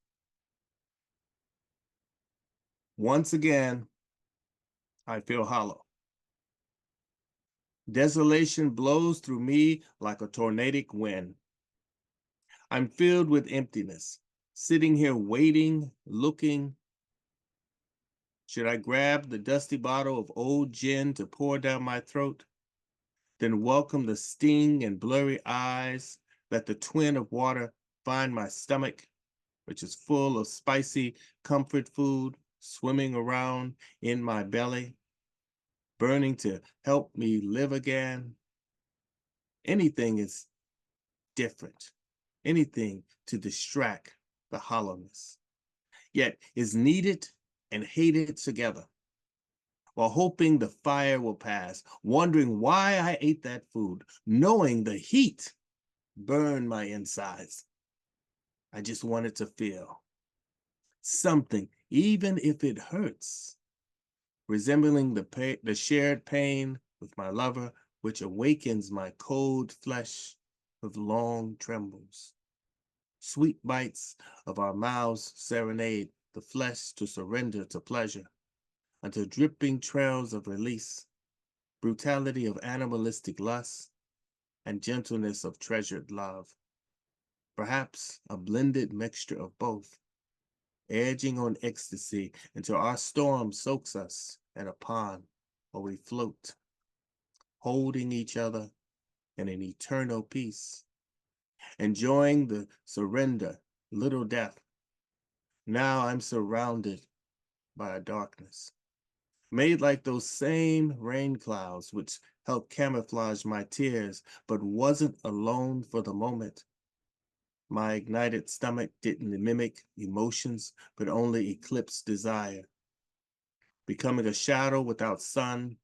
Once again, I feel hollow. Desolation blows through me like a tornadic wind. I'm filled with emptiness, sitting here waiting, looking. Should I grab the dusty bottle of old gin to pour down my throat? Then welcome the sting and blurry eyes, let the twin of water find my stomach, which is full of spicy comfort food swimming around in my belly, burning to help me live again. Anything is different, anything to distract the hollowness, yet is needed and hated together, while hoping the fire will pass, wondering why I ate that food, knowing the heat burned my insides. I just wanted to feel something, even if it hurts, resembling the shared pain with my lover, which awakens my cold flesh with long trembles. Sweet bites of our mouths serenade the flesh to surrender to pleasure, until dripping trails of release, brutality of animalistic lust, and gentleness of treasured love. Perhaps a blended mixture of both, edging on ecstasy until our storm soaks us in a pond where we float, holding each other in an eternal peace, enjoying the surrender, little death. Now I'm surrounded by a darkness, made like those same rain clouds which helped camouflage my tears, but wasn't alone for the moment. My ignited stomach didn't mimic emotions, but only eclipsed desire, becoming a shadow without sun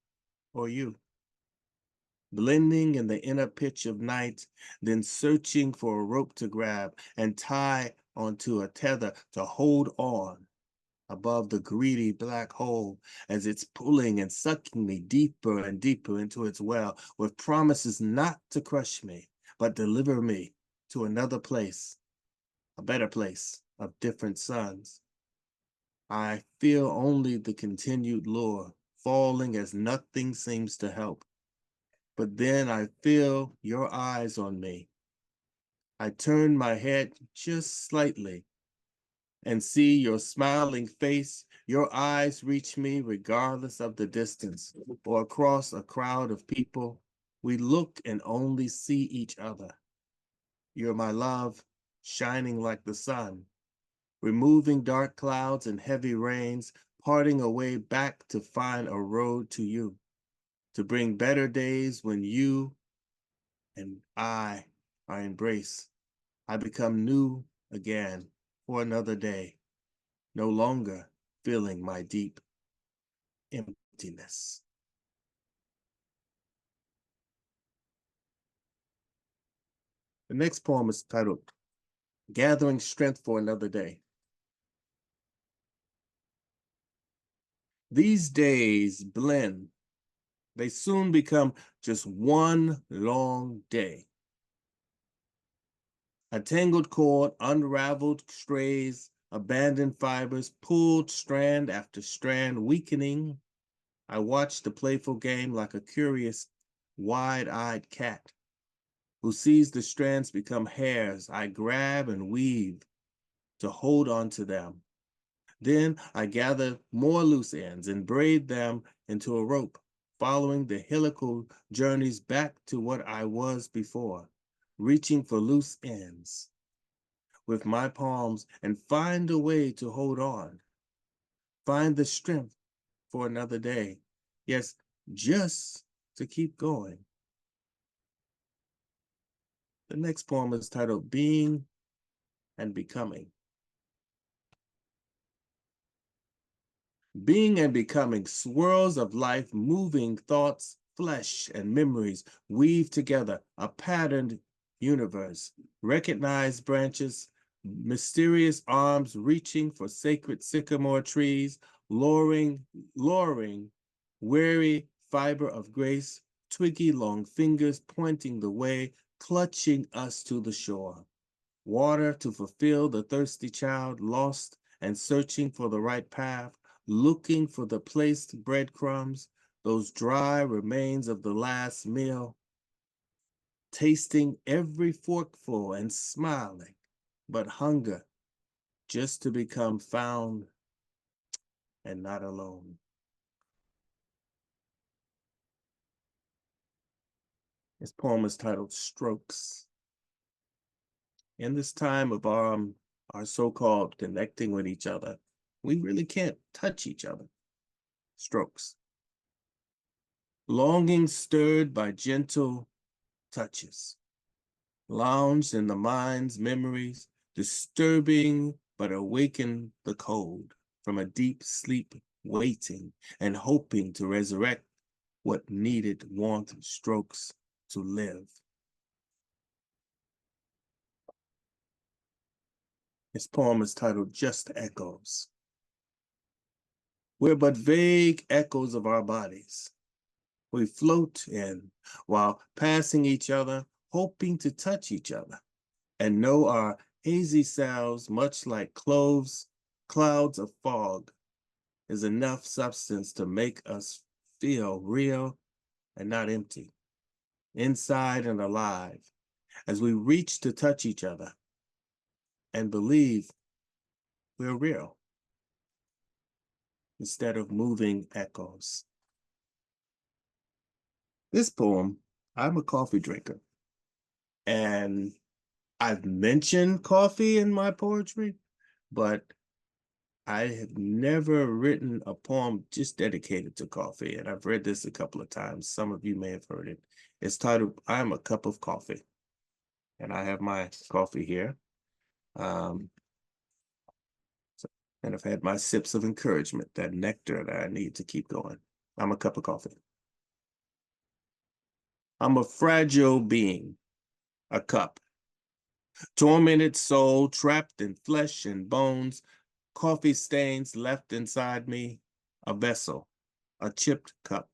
or you. Blending in the inner pitch of night, then searching for a rope to grab and tie onto a tether to hold on above the greedy black hole as it's pulling and sucking me deeper and deeper into its well with promises not to crush me, but deliver me to another place, a better place of different suns. I feel only the continued lure, falling as nothing seems to help. But then I feel your eyes on me. I turn my head just slightly and see your smiling face. Your eyes reach me regardless of the distance, or across a crowd of people. We look and only see each other. You're my love, shining like the sun, removing dark clouds and heavy rains, parting a way back to find a road to you, to bring better days when you and I are embraced. I become new again for another day, no longer feeling my deep emptiness. The next poem is titled Gathering Strength for Another Day. These days blend. They soon become just one long day. A tangled cord, unraveled strays, abandoned fibers, pulled strand after strand, weakening. I watch the playful game like a curious, wide-eyed cat who sees the strands become hairs. I grab and weave to hold on to them. Then I gather more loose ends and braid them into a rope, following the helical journeys back to what I was before, reaching for loose ends with my palms and find a way to hold on, find the strength for another day. Yes, just to keep going. The next poem is titled Being and Becoming. Being and becoming, swirls of life, moving thoughts, flesh and memories weave together a patterned universe. Recognized branches, mysterious arms reaching for sacred sycamore trees, luring, weary fiber of grace, twiggy long fingers pointing the way, clutching us to the shore. Water to fulfill the thirsty child, lost and searching for the right path, looking for the placed breadcrumbs, those dry remains of the last meal, tasting every forkful and smiling, but hunger just to become found and not alone. This poem is titled Strokes. In this time of our so-called connecting with each other, we really can't touch each other. Strokes. Longing stirred by gentle touches. Lounged in the mind's memories, disturbing but awaken the cold from a deep sleep, waiting and hoping to resurrect what needed warmth strokes to live. This poem is titled Just Echoes. We're but vague echoes of our bodies. We float in while passing each other, hoping to touch each other, and know our hazy selves, much like clouds of fog, is enough substance to make us feel real and not empty, inside and alive, as we reach to touch each other and believe we're real, instead of moving echoes. This poem, I'm a coffee drinker, and I've mentioned coffee in my poetry, but I have never written a poem just dedicated to coffee, and I've read this a couple of times. Some of you may have heard it. It's titled, I'm a Cup of Coffee, and I have my coffee here. And I've had my sips of encouragement, that nectar that I need to keep going. I'm a cup of coffee. I'm a fragile being, a cup. Tormented soul trapped in flesh and bones, coffee stains left inside me, a vessel, a chipped cup,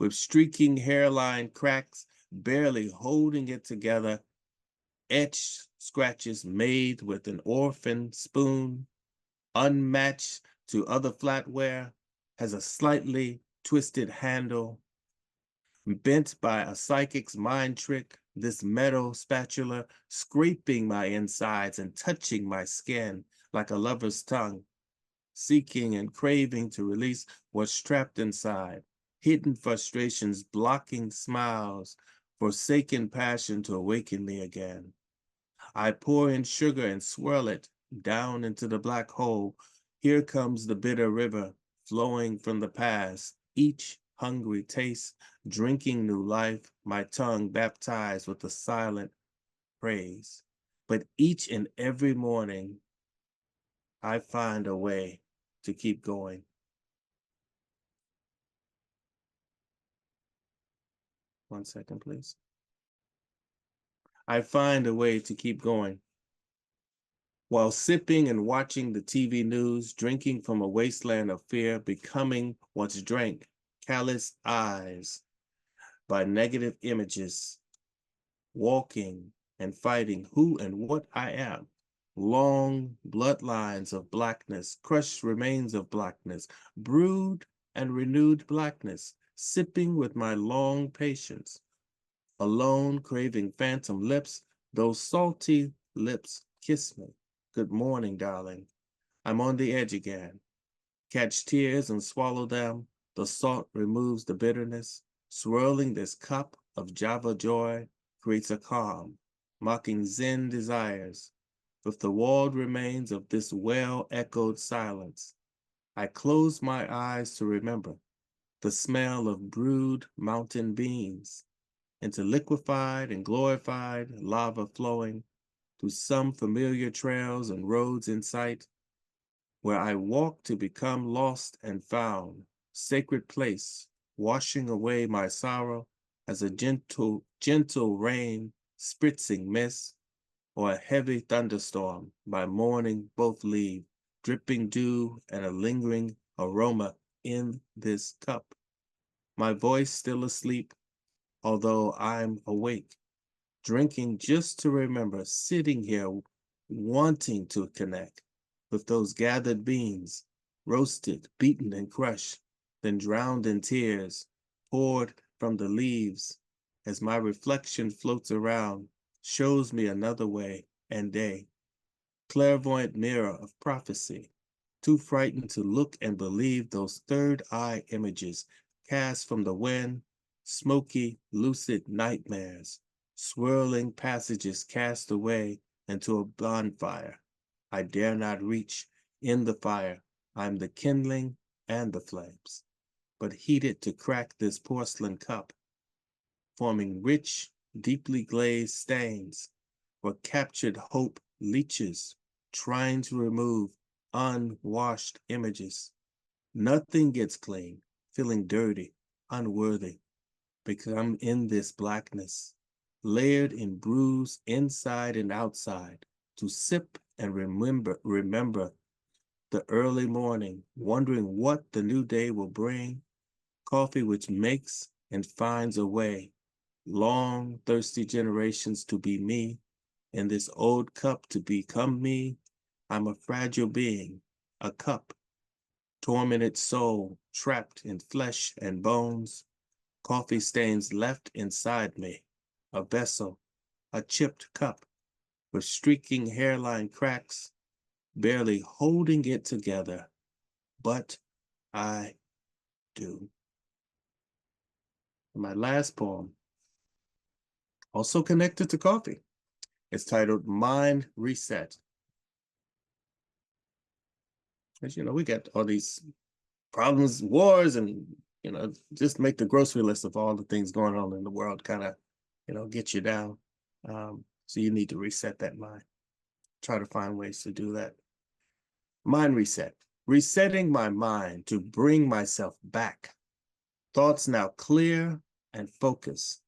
with streaking hairline cracks, barely holding it together, etched scratches made with an orphan spoon, unmatched to other flatware, has a slightly twisted handle. Bent by a psychic's mind trick, this metal spatula scraping my insides and touching my skin like a lover's tongue, seeking and craving to release what's trapped inside, hidden frustrations blocking smiles, forsaken passion to awaken me again. I pour in sugar and swirl it down into the black hole. Here comes the bitter river flowing from the past, each hungry taste, drinking new life, my tongue baptized with a silent praise. But each and every morning, I find a way to keep going. One second, please. I find a way to keep going. While sipping and watching the TV news, drinking from a wasteland of fear, becoming what's drank, calloused eyes by negative images, walking and fighting who and what I am. Long bloodlines of blackness, crushed remains of blackness, brewed and renewed blackness, sipping with my long patience. Alone, craving phantom lips, those salty lips kiss me. Good morning, darling. I'm on the edge again. Catch tears and swallow them. The salt removes the bitterness. Swirling this cup of Java joy creates a calm, mocking Zen desires. With the walled remains of this well-echoed silence, I close my eyes to remember the smell of brewed mountain beans into liquefied and glorified lava flowing through some familiar trails and roads in sight, where I walk to become lost and found, sacred place, washing away my sorrow as a gentle rain, spritzing mist, or a heavy thunderstorm by morning both leave, dripping dew and a lingering aroma in this cup. My voice still asleep, although I'm awake, drinking just to remember, sitting here wanting to connect with those gathered beans, roasted, beaten, and crushed, then drowned in tears, poured from the leaves, as my reflection floats around, shows me another way and day. Clairvoyant mirror of prophecy, too frightened to look and believe those third eye images cast from the wind, smoky, lucid nightmares, swirling passages cast away into a bonfire. I dare not reach in the fire. I'm the kindling and the flames, but heated to crack this porcelain cup, forming rich, deeply glazed stains where captured hope leeches, trying to remove unwashed images. Nothing gets clean, feeling dirty, unworthy, because I'm in this blackness, layered in bruise inside and outside, to sip and remember the early morning, wondering what the new day will bring. Coffee which makes and finds a way. Long, thirsty generations to be me. In this old cup to become me. I'm a fragile being, a cup. Tormented soul, trapped in flesh and bones. Coffee stains left inside me. A vessel, a chipped cup. With streaking hairline cracks. Barely holding it together. But I do. My last poem, also connected to coffee. It's titled Mind Reset. As you know, we got all these problems, wars, and, just make the grocery list of all the things going on in the world kind of, get you down. So you need to reset that mind. Try to find ways to do that. Mind reset. Resetting my mind to bring myself back. Thoughts now clear and focused.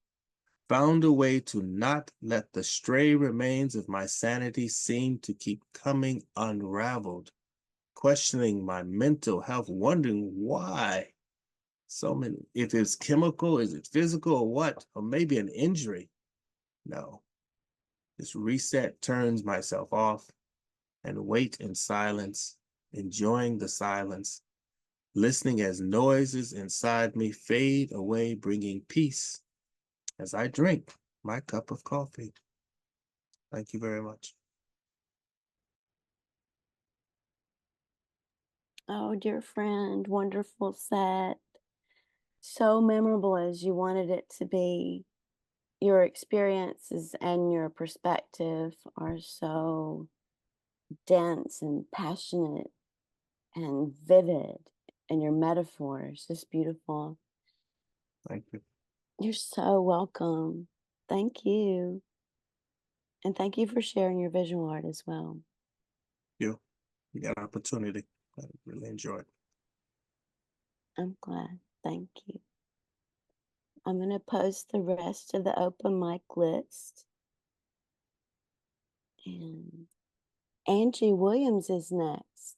Found a way to not let the stray remains of my sanity seem to keep coming unraveled. Questioning my mental health, wondering why so many, if it's chemical, is it physical or what? Or maybe an injury. No. This reset turns myself off and wait in silence, enjoying the silence, listening as noises inside me fade away, bringing peace as I drink my cup of coffee. Thank you very much. Oh, dear friend, wonderful set. So memorable as you wanted it to be. Your experiences and your perspective are so dense and passionate and vivid, and your metaphors just beautiful. Thank you. You're so welcome. Thank you. And thank you for sharing your visual art as well. You got an opportunity. I really enjoyed it. I'm glad. Thank you. I'm going to post the rest of the open mic list. And Anjie Williams is next.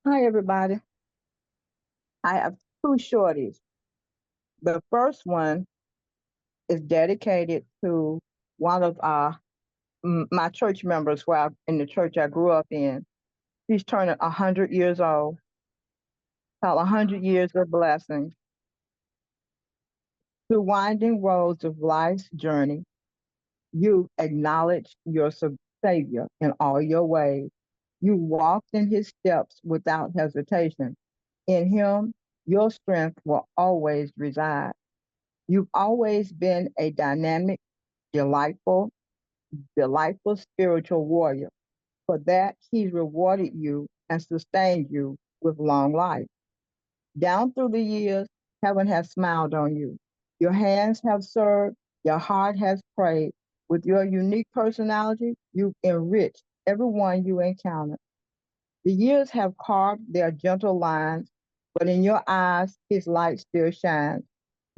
Hi, everybody. I have two shorties. The first one is dedicated to one of my church members in the church I grew up in. He's turning 100 years old. Called 100 Years of Blessings. Through winding roads of life's journey, you acknowledge your Savior in all your ways. You walked in his steps without hesitation. In him, your strength will always reside. You've always been a dynamic, delightful spiritual warrior. For that, he's rewarded you and sustained you with long life. Down through the years, heaven has smiled on you. Your hands have served, your heart has prayed. With your unique personality, you've enriched everyone you encounter. The years have carved their gentle lines, but in your eyes, his light still shines.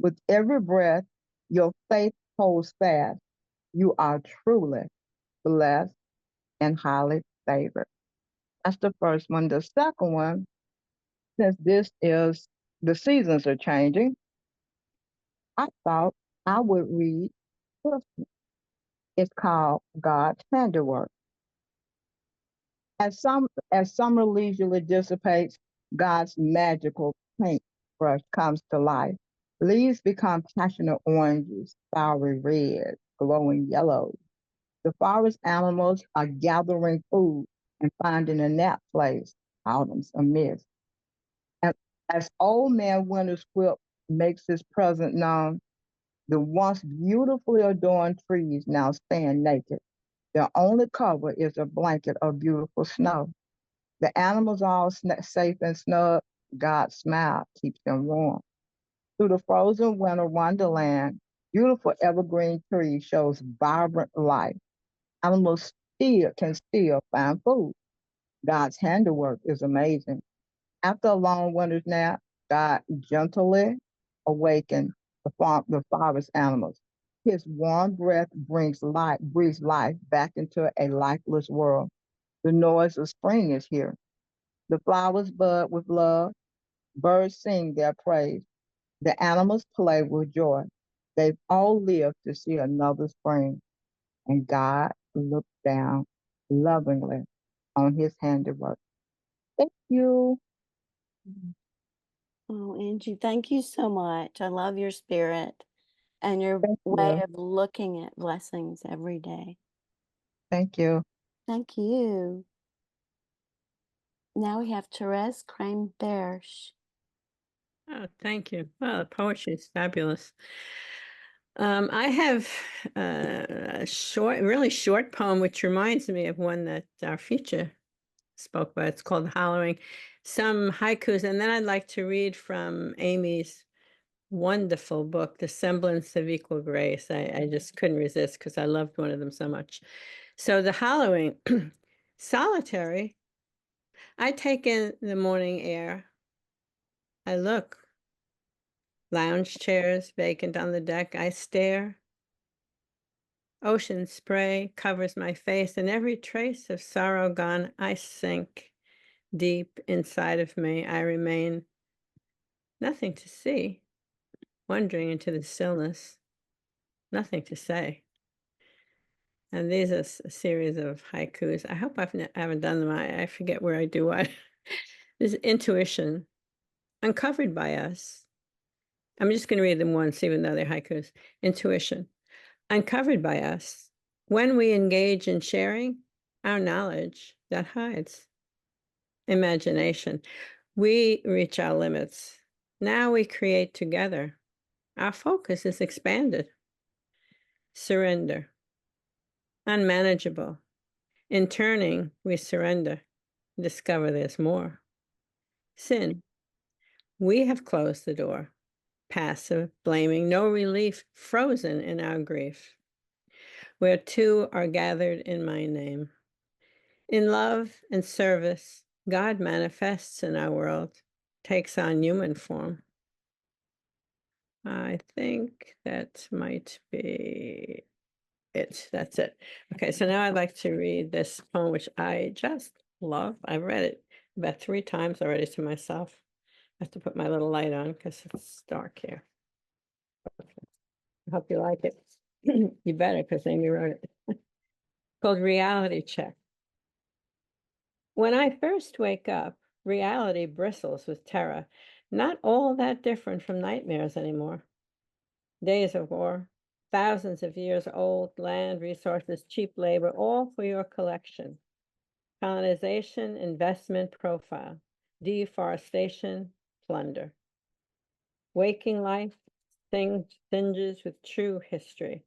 With every breath, your faith holds fast. You are truly blessed and highly favored. That's the first one. The second one, since the seasons are changing, I thought I would read this one. It's called God's Handiwork. As summer leisurely dissipates, God's magical paintbrush comes to life. Leaves become passionate oranges, fiery reds, glowing yellows. The forest animals are gathering food and finding a nap place. Autumn's amiss. And as old man Winter's whip makes his presence known, the once beautifully adorned trees now stand naked. Their only cover is a blanket of beautiful snow. The animals are all safe and snug. God's smile keeps them warm. Through the frozen winter wonderland, beautiful evergreen trees shows vibrant life. Animals can still find food. God's handiwork is amazing. After a long winter's nap, God gently awakens the forest animals. His warm breath breathes life back into a lifeless world. The noise of spring is here. The flowers bud with love. Birds sing their praise. The animals play with joy. They've all lived to see another spring. And God looked down lovingly on his handiwork. Thank you. Oh, Angie, thank you so much. I love your spirit and your Thank way you. of looking at blessings every day. Thank you. Thank you. Now we have Therese, Craine, Bertsch. Oh, thank you. Well, the poetry is fabulous. I have a really short poem, which reminds me of one that our future spoke about. It's called Hollowing. Some haikus, and then I'd like to read from Amy's wonderful book, The Semblance of Equal Grace. I just couldn't resist because I loved one of them so much. So the Hollowing, solitary, I take in the morning air. I look. Lounge chairs vacant on the deck, I stare. Ocean spray covers my face, and every trace of sorrow gone, I sink. Deep inside of me, I remain. Nothing to see, wandering into the stillness, nothing to say. And these are a series of haikus. I hope I haven't done them. I forget where I do what. This is intuition, uncovered by us. I'm just going to read them once, even though they're haikus. Intuition, uncovered by us. When we engage in sharing our knowledge that hides. Imagination, we reach our limits. Now we create together. Our focus is expanded. Surrender, unmanageable. In turning, we surrender, discover there's more. Sin, we have closed the door. Passive, blaming, no relief, frozen in our grief. Where two are gathered in my name. In love and service, God manifests in our world, takes on human form. I think that might be it. That's it. Okay, so now I'd like to read this poem, which I just love. I've read it about 3 times already to myself. I have to put my little light on because it's dark here. Okay. I hope you like it. You better, because Amy wrote it. Called Reality Check. When I first wake up, reality bristles with terror, not all that different from nightmares anymore. Days of war, thousands of years old, land, resources, cheap labor, all for your collection. Colonization, investment, profile, deforestation, plunder. Waking life singes with true history,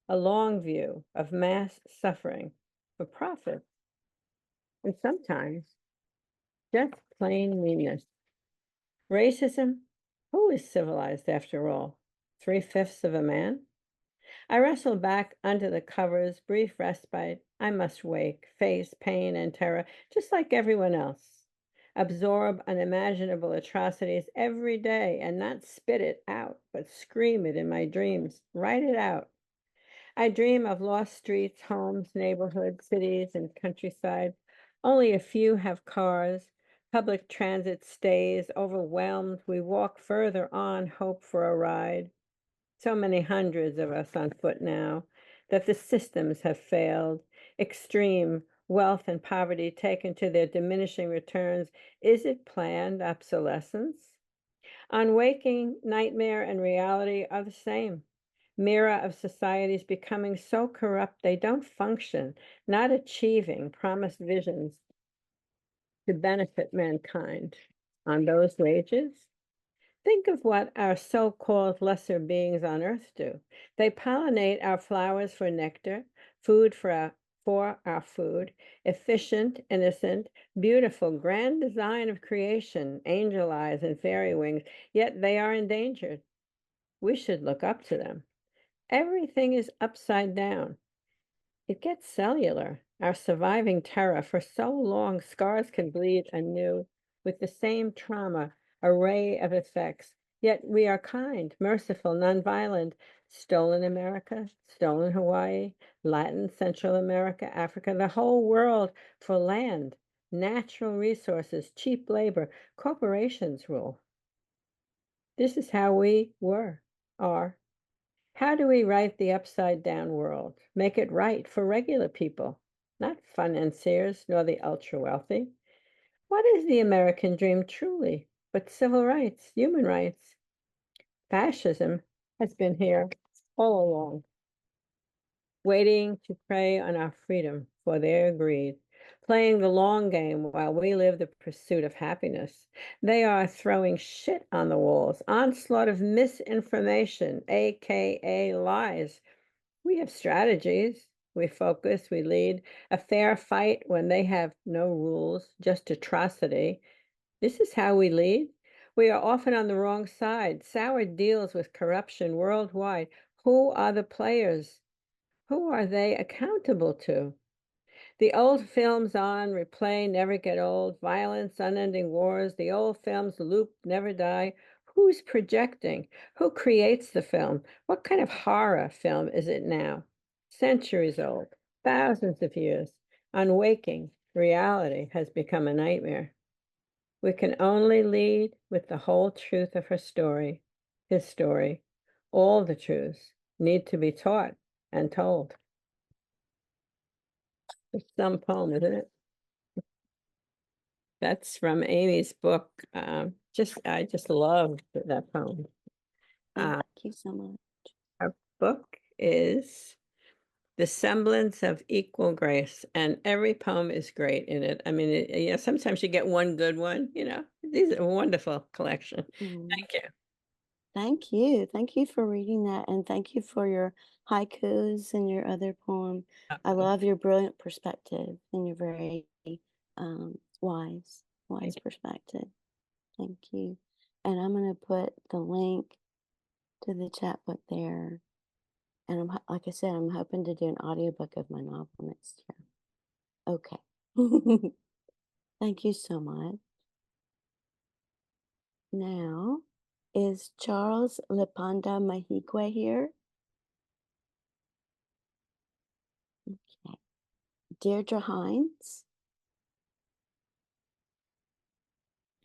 a long view of mass suffering for profit, and sometimes just plain meanness. Racism? Who is civilized after all? 3/5 of a man? I wrestle back under the covers, brief respite. I must wake, face pain and terror, just like everyone else. Absorb unimaginable atrocities every day and not spit it out, but scream it in my dreams, write it out. I dream of lost streets, homes, neighborhoods, cities, and countryside. Only a few have cars. Public transit stays. Overwhelmed, we walk further on, hope for a ride. So many hundreds of us on foot now that the systems have failed. Extreme wealth and poverty taken to their diminishing returns. Is it planned obsolescence? On waking, nightmare and reality are the same. Mirror of societies becoming so corrupt they don't function, not achieving promised visions to benefit mankind. On those wages, think of what our so-called lesser beings on earth do. They pollinate our flowers for nectar, food for our food, efficient, innocent, beautiful, grand design of creation, angel eyes and fairy wings, yet they are endangered. We should look up to them. Everything is upside down. It gets cellular. Our surviving terror for so long, scars can bleed anew with the same trauma, array of effects. Yet we are kind, merciful, nonviolent, stolen America, stolen Hawaii, Latin, Central America, Africa, the whole world for land, natural resources, cheap labor, corporations rule. This is how we are. How do we right the upside down world? Make it right for regular people, not financiers nor the ultra wealthy. What is the American dream truly but civil rights, human rights? Fascism has been here all along, waiting to prey on our freedom for their greed, playing the long game while we live the pursuit of happiness. They are throwing shit on the walls, onslaught of misinformation, aka lies. We have strategies. We focus, we lead a fair fight when they have no rules, just atrocity. This is how we lead. We are often on the wrong side. Sour deals with corruption worldwide. Who are the players? Who are they accountable to? The old films on, replay, never get old, violence, unending wars, the old films loop, never die. Who's projecting? Who creates the film? What kind of horror film is it now? Centuries old, thousands of years, unwaking, reality has become a nightmare. We can only lead with the whole truth of her story, his story. All the truths need to be taught and told. It's some poem, isn't it? That's from Amy's book. I just love that poem. Thank you so much. Our book is The Semblance of Equal Grace, and every poem is great in it. I mean, sometimes you get one good one, These are a wonderful collection. Thank you. Thank you. Thank you for reading that, and thank you for your haikus and your other poem. I love your brilliant perspective and your very wise perspective. Thank you. And I'm going to put the link to the chat book there. And like I said, I'm hoping to do an audiobook of my novel next year. Okay. Thank you so much. Now, is Charles Lepanda Mahikwe here? Okay. Deirdre Hines.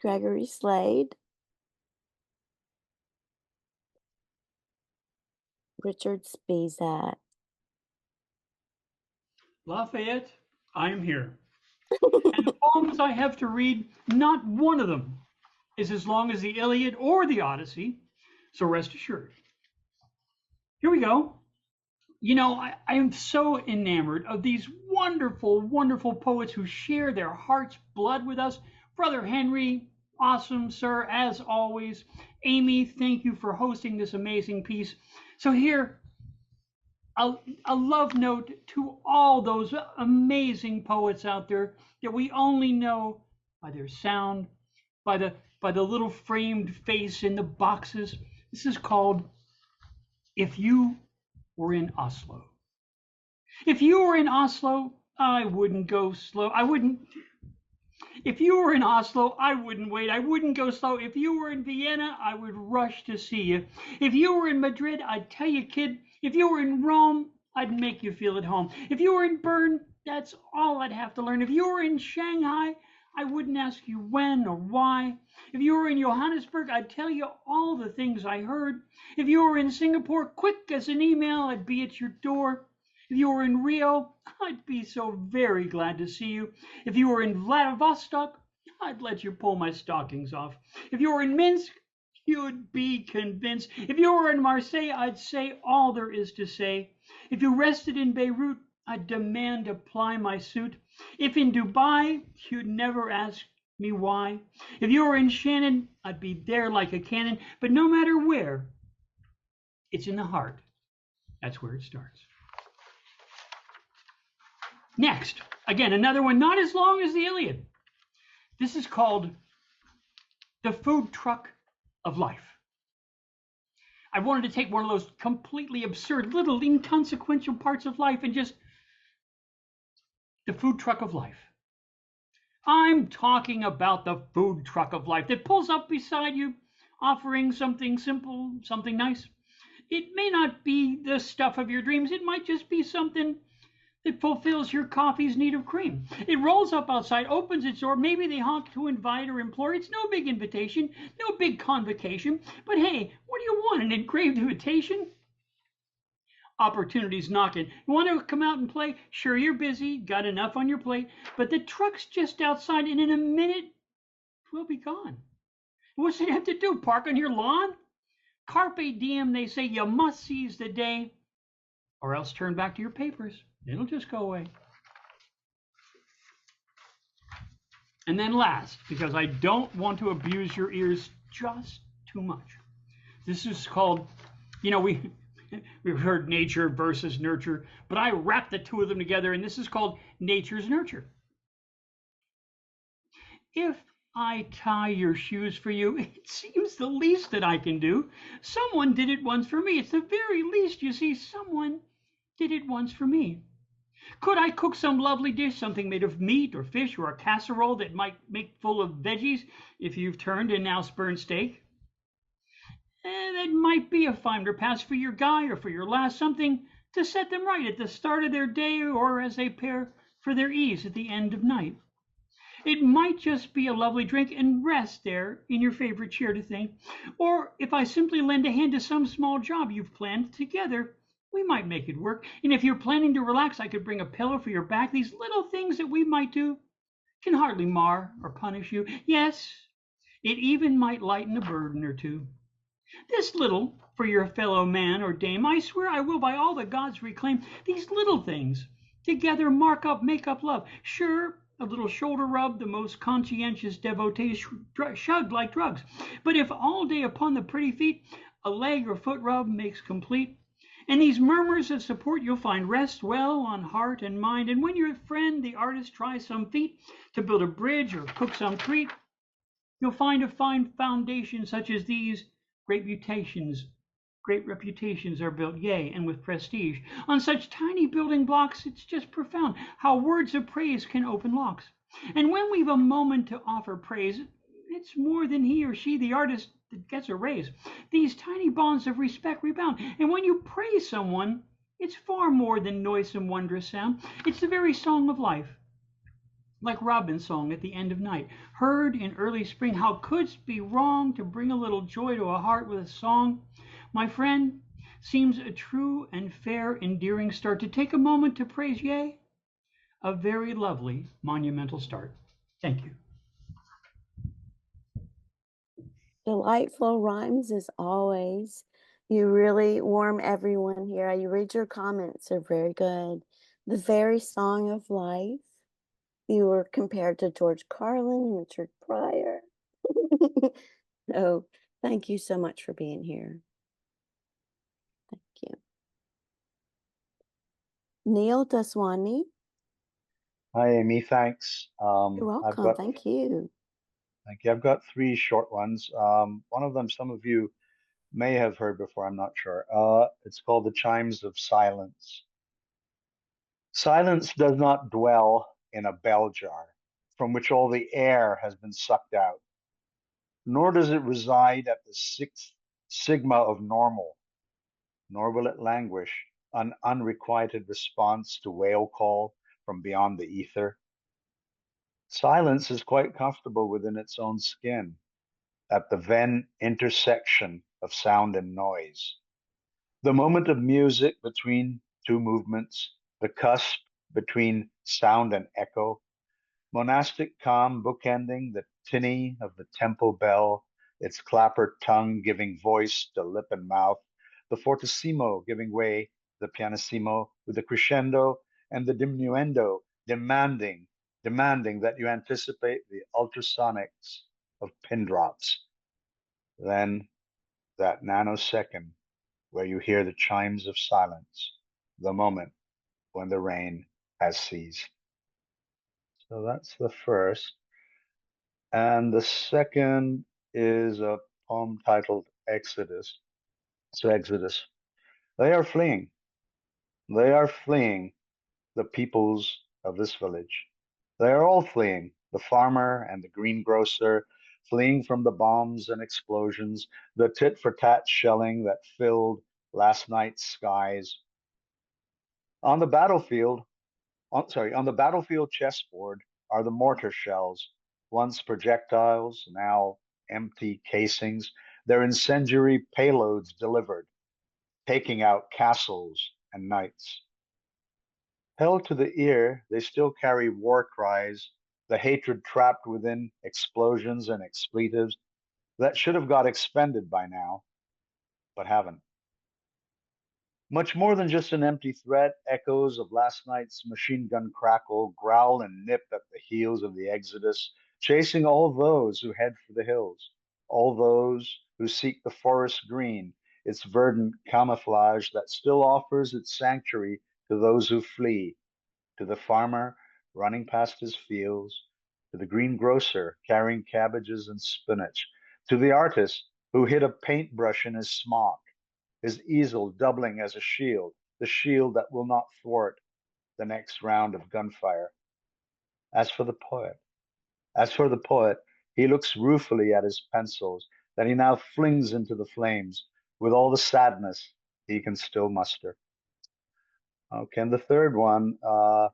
Gregory Slade. Richard Spisak. Lafayette, I am here. And the poems I have to read, not one of them is as long as the Iliad or the Odyssey, so rest assured. Here we go. I am so enamored of these wonderful, wonderful poets who share their heart's blood with us. Brother Henry, awesome, sir, as always. Amy, thank you for hosting this amazing piece. So here, a love note to all those amazing poets out there that we only know by their sound, by the little framed face in the boxes. This is called If You Were in Oslo. If you were in Oslo, I wouldn't go slow. If you were in Oslo, I wouldn't wait. I wouldn't go slow. If you were in Vienna, I would rush to see you. If you were in Madrid, I'd tell you, kid. If you were in Rome, I'd make you feel at home. If you were in Bern, that's all I'd have to learn. If you were in Shanghai, I wouldn't ask you when or why. If you were in Johannesburg, I'd tell you all the things I heard. If you were in Singapore, quick as an email, I'd be at your door. If you were in Rio, I'd be so very glad to see you. If you were in Vladivostok, I'd let you pull my stockings off. If you were in Minsk, you'd be convinced. If you were in Marseille, I'd say all there is to say. If you rested in Beirut, I'd demand to ply my suit. If in Dubai, you'd never ask me why. If you were in Shannon, I'd be there like a cannon. But no matter where, it's in the heart. That's where it starts. Next, again, another one not as long as the Iliad. This is called The Food Truck of Life. I wanted to take one of those completely absurd, little inconsequential parts of life and just the food truck of life. I'm talking about the food truck of life that pulls up beside you, offering something simple, something nice. It may not be the stuff of your dreams. It might just be something that fulfills your coffee's need of cream. It rolls up outside, opens its door. Maybe they honk to invite or implore. It's no big invitation, no big convocation. But hey, what do you want? An engraved invitation? Opportunity's knocking. You want to come out and play? Sure, you're busy, got enough on your plate, but the truck's just outside, and in a minute, we'll be gone. What's it have to do? Park on your lawn? Carpe diem, they say. You must seize the day, or else turn back to your papers. It'll just go away. And then last, because I don't want to abuse your ears just too much. This is called, we've heard nature versus nurture, but I wrap the two of them together, and this is called nature's nurture. If I tie your shoes for you, it seems the least that I can do. Someone did it once for me. It's the very least, you see. Someone did it once for me. Could I cook some lovely dish, something made of meat or fish or a casserole that might make full of veggies if you've turned and now spurned steak? That might be a fine repast for your guy or for your lass, something to set them right at the start of their day or as they pair for their ease at the end of night. It might just be a lovely drink and rest there in your favorite chair to think. Or if I simply lend a hand to some small job you've planned together, we might make it work. And if you're planning to relax, I could bring a pillow for your back. These little things that we might do can hardly mar or punish you. Yes, it even might lighten a burden or two. This little for your fellow man or dame, I swear I will by all the gods reclaim. These little things together make up love. Sure, a little shoulder rub, the most conscientious devotees shug like drugs. But if all day upon the pretty feet, a leg or foot rub makes complete. And these murmurs of support, you'll find rest well on heart and mind. And when your friend, the artist, tries some feat to build a bridge or cook some treat, you'll find a fine foundation such as these. Great reputations are built, yea, and with prestige. On such tiny building blocks, it's just profound how words of praise can open locks. And when we've a moment to offer praise, it's more than he or she, the artist, that gets a raise. These tiny bonds of respect rebound. And when you praise someone, it's far more than noisome, wondrous sound. It's the very song of life. Like robin's song at the end of night, heard in early spring. How couldst be wrong to bring a little joy to a heart with a song? My friend, seems a true and fair, endearing start to take a moment to praise, yea, a very lovely monumental start. Thank you. Delightful rhymes as always. You really warm everyone here. You read your comments are very good. The very song of life. You were compared to George Carlin and Richard Pryor. So thank you so much for being here. Thank you. Neil Daswani. Hi, Amy. Thanks. You're welcome. Thank you. Thank you. I've got three short ones. One of them some of you may have heard before, I'm not sure. It's called The Chimes of Silence. Silence does not dwell in a bell jar from which all the air has been sucked out, nor does it reside at the sixth sigma of normal, nor will it languish, an unrequited response to whale call from beyond the ether. Silence is quite comfortable within its own skin, at the Venn intersection of sound and noise. The moment of music between two movements, the cusp between sound and echo, monastic calm bookending the tinny of the temple bell, its clapper tongue giving voice to lip and mouth, the fortissimo giving way the pianissimo with the crescendo, and the diminuendo demanding that you anticipate the ultrasonics of pin drops. Then that nanosecond where you hear the chimes of silence, the moment when the rain has ceased. So that's the first. And the second is a poem titled Exodus. So Exodus. They are fleeing. They are fleeing, the peoples of this village. They are all fleeing, the farmer and the greengrocer, fleeing from the bombs and explosions, the tit-for-tat shelling that filled last night's skies. On the battlefield, on the battlefield chessboard are the mortar shells, once projectiles, now empty casings, their incendiary payloads delivered, taking out castles and knights. Held to the ear, they still carry war cries, the hatred trapped within explosions and expletives that should have got expended by now, but haven't. Much more than just an empty threat, echoes of last night's machine gun crackle growl and nip at the heels of the exodus, chasing all those who head for the hills, all those who seek the forest green, its verdant camouflage that still offers its sanctuary to those who flee, to the farmer running past his fields, to the greengrocer carrying cabbages and spinach, to the artist who hid a paintbrush in his smock, his easel doubling as a shield, the shield that will not thwart the next round of gunfire. As for the poet, he looks ruefully at his pencils that he now flings into the flames with all the sadness he can still muster. Okay, and the third one,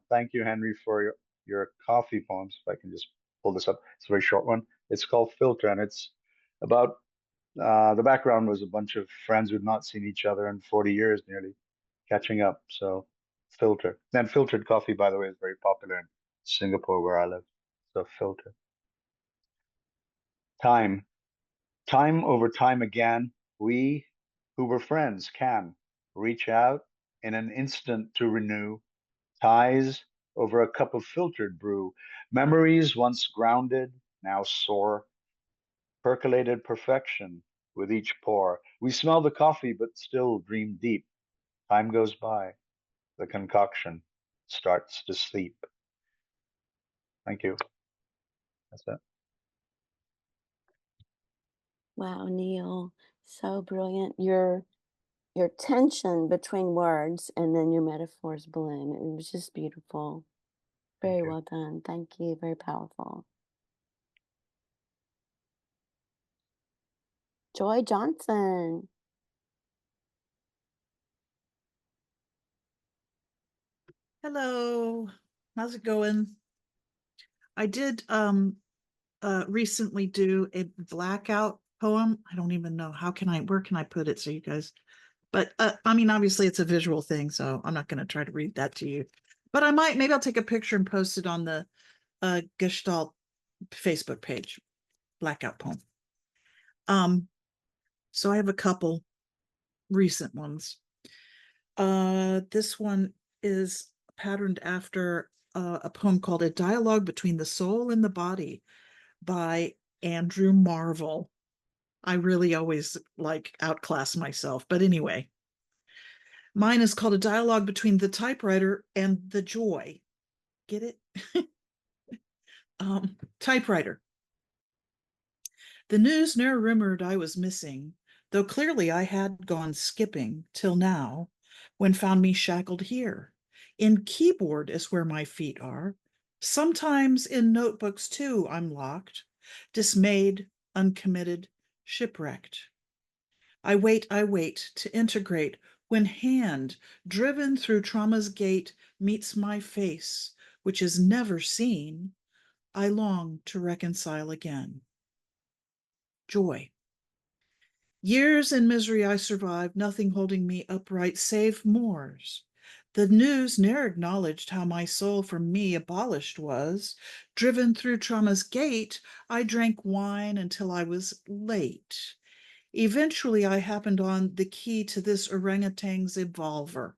thank you, Henry, for your coffee poems. If I can just pull this up, it's a very short one. It's called Filter, and it's about the background was a bunch of friends who'd not seen each other in 40 years nearly, catching up. So Filter. Then filtered coffee, by the way, is very popular in Singapore where I live. So Filter. Time over time again, we who were friends can reach out in an instant to renew ties over a cup of filtered brew, memories once grounded, now sore, percolated perfection with each pour. We smell the coffee, but still dream deep. Time goes by. The concoction starts to sleep. Thank you. That's it. Wow, Neil, so brilliant. Your tension between words and then your metaphors bloom. It was just beautiful. Very well done. Thank you. Very powerful. Joy Johnson. Hello, how's it going? I did recently do a blackout poem. I don't even know where can I put it so you guys, but I mean, obviously it's a visual thing, so I'm not going to try to read that to you, but maybe I'll take a picture and post it on the Gestalt Facebook page, blackout poem. So I have a couple recent ones. This one is patterned after a poem called A Dialogue Between the Soul and the Body by Andrew Marvell. I really always outclass myself, but anyway. Mine is called A Dialogue Between the Typewriter and the Joy. Get it? Typewriter. The news ne'er rumored I was missing, though clearly I had gone skipping till now, when found me shackled here. In keyboard is where my feet are. Sometimes in notebooks too I'm locked, dismayed, uncommitted, shipwrecked. I wait to integrate when hand driven through trauma's gate meets my face, which is never seen. I long to reconcile again. Joy. Years in misery I survived, nothing holding me upright save Moors. The news ne'er acknowledged how my soul from me abolished was. Driven through trauma's gate, I drank wine until I was late. Eventually, I happened on the key to this orangutan's evolver.